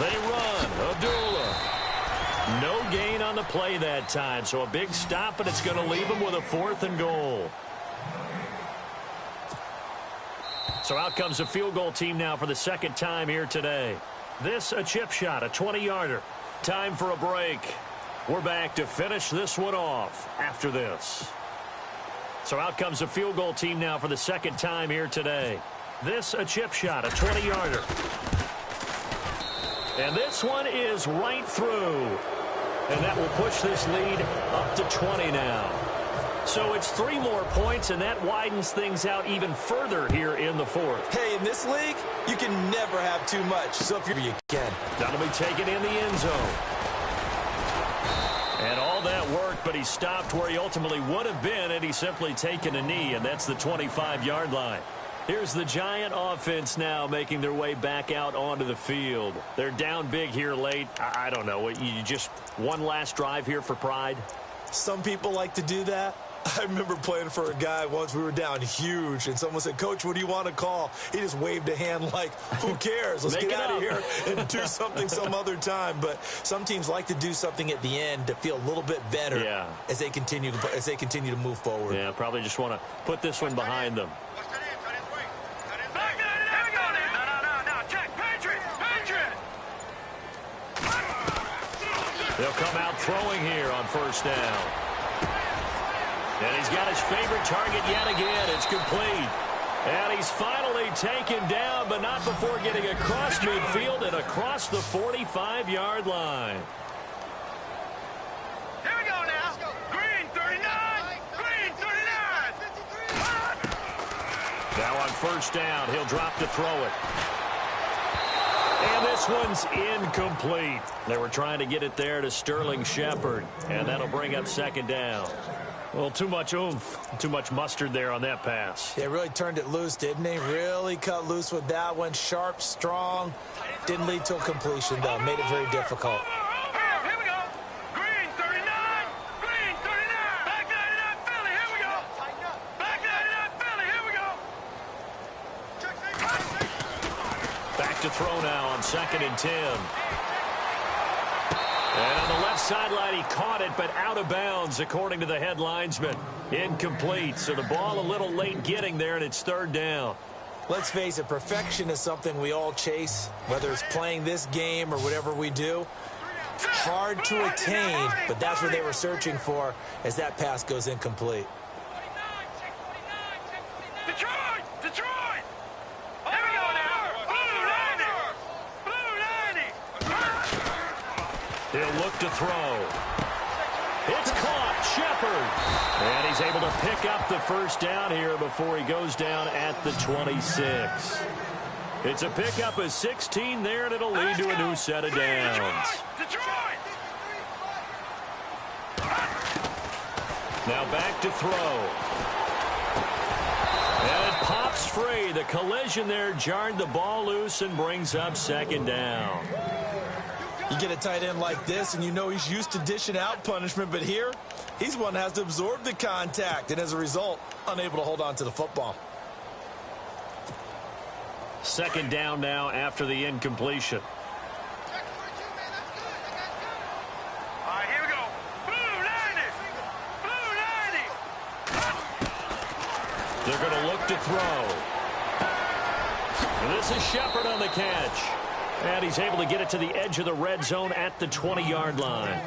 They run. Abdullah. No gain on the play that time, so a big stop, but it's going to leave him with a 4th and goal. So out comes a field goal team now for the 2nd time here today. This a chip shot, a 20-yarder. Time for a break. We're back to finish this one off after this. So out comes a field goal team now for the 2nd time here today. This a chip shot, a 20-yarder. And this one is right through. And that will push this lead up to 20 now. So it's 3 more points, and that widens things out even further here in the 4th. Hey, in this league, you can never have too much. So if you can. That'll be taken in the end zone. And all that worked, but he stopped where he ultimately would have been, and he's simply taken a knee, and that's the 25-yard line. Here's the Giant offense now making their way back out onto the field. They're down big here late. I don't know. You just one last drive here for pride? Some people like to do that. I remember playing for a guy once. We were down huge, and someone said, "Coach, what do you want to call?" He just waved a hand like, who cares? Let's get out of here and do something some other time. But some teams like to do something at the end to feel a little bit better as they continue to move forward. Yeah, probably just want to put this one behind them. They'll come out throwing here on 1st down. And he's got his favorite target yet again. It's complete. And he's finally taken down, but not before getting across midfield and across the 45-yard line. Here we go now. Green 39. Green 39. Now on 1st down, he'll drop to throw it. And this one's incomplete. They were trying to get it there to Sterling Shepard, and that'll bring up 2nd down. Well, too much oomph, too much mustard there on that pass. They really turned it loose, didn't they? Really cut loose with that one. Sharp, strong. Didn't lead to a completion, though. Made it very difficult. Here we go. Green 39. Green 39. Back 99 Philly. Here we go. Back 99 Philly. Here we go. Back to throw now on 2nd and 10. And on the left sideline, he caught it, but out of bounds, according to the head linesman. Incomplete, so the ball a little late getting there, and it's 3rd down. Let's face it, perfection is something we all chase, whether it's playing this game or whatever we do. Hard to attain, but that's what they were searching for as that pass goes incomplete. Detroit! Detroit! Here we go now. Blue 90. Blue 90. He'll look to throw. It's caught. Shepard. And he's able to pick up the 1st down here before he goes down at the 26. It's a pickup of 16 there, and it'll lead to a new set of downs. Detroit! Now back to throw. And it pops free. The collision there jarred the ball loose and brings up 2nd down. You get a tight end like this, and you know he's used to dishing out punishment, but here, he's one that has to absorb the contact, and as a result, unable to hold on to the football. 2nd down now after the incompletion. All right, here we go. Blue 90. Blue 90. They're going to look to throw. And this is Shepard on the catch. And he's able to get it to the edge of the red zone at the 20-yard line.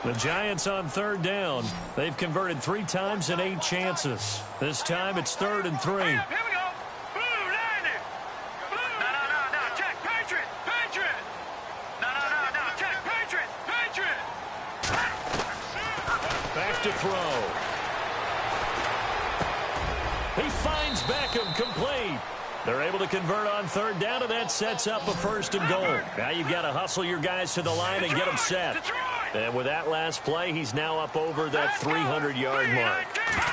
The Giants on 3rd down. They've converted 3 times in 8 chances. This time it's 3rd and 3. Here we go. Blue 90. Blue to throw. He finds Beckham complete. They're able to convert on third down, and that sets up a 1st and goal. Now you've got to hustle your guys to the line and get them set. And with that last play, he's now up over that 300-yard mark.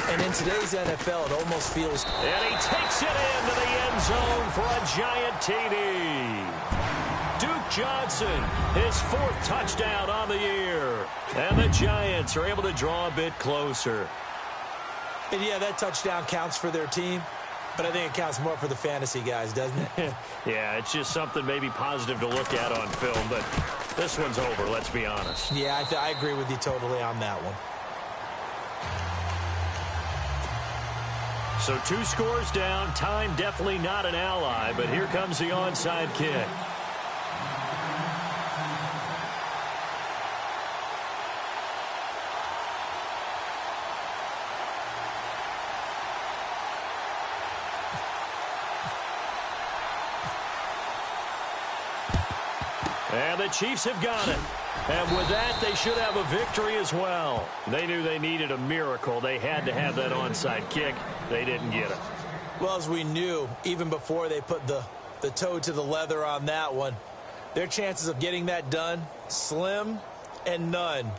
And in today's NFL, it almost feels... And he takes it into the end zone for a giant TD. Duke Johnson, his 4th touchdown on the year. And the Giants are able to draw a bit closer. And yeah, that touchdown counts for their team, but I think it counts more for the fantasy guys, doesn't it? Yeah, it's just something maybe positive to look at on film, but this one's over, let's be honest. Yeah, I agree with you totally on that one. So 2 scores down, time definitely not an ally, but here comes the onside kick. And the Chiefs have got it. And with that, they should have a victory as well. They knew they needed a miracle. They had to have that onside kick. They didn't get it. Well, as we knew, even before they put the toe to the leather on that one, their chances of getting that done, slim and none.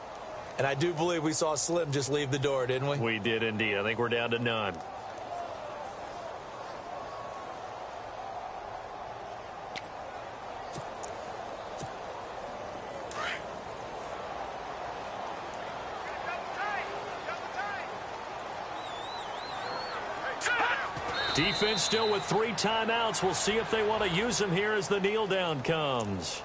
And I do believe we saw Slim just leave the door, didn't we? We did indeed. I think we're down to none. Defense still with 3 timeouts. We'll see if they want to use them here as the kneel down comes.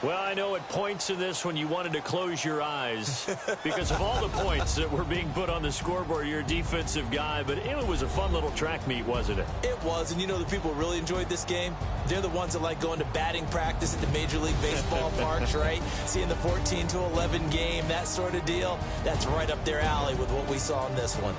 Well, I know at points in this when you wanted to close your eyes because of all the points that were being put on the scoreboard. You're a defensive guy, but it was a fun little track meet, wasn't it? It was, and you know the people who really enjoyed this game? They're the ones that like going to batting practice at the Major League Baseball parks, right? Seeing the 14-11 game, that sort of deal. That's right up their alley with what we saw in this one.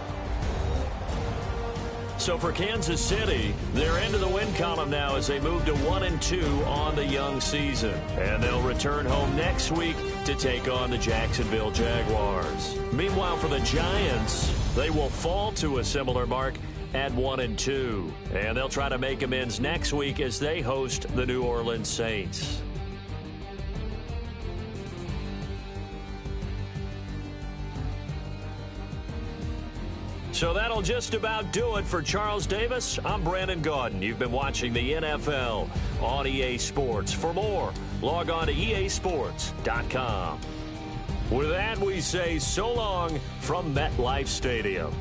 So for Kansas City, they're into the win column now as they move to 1-2 on the young season. And they'll return home next week to take on the Jacksonville Jaguars. Meanwhile, for the Giants, they will fall to a similar mark at 1-2. And they'll try to make amends next week as they host the New Orleans Saints. So that'll just about do it for Charles Davis. I'm Brandon Gaudin. You've been watching the NFL on EA Sports. For more, log on to easports.com. With that, we say so long from MetLife Stadium.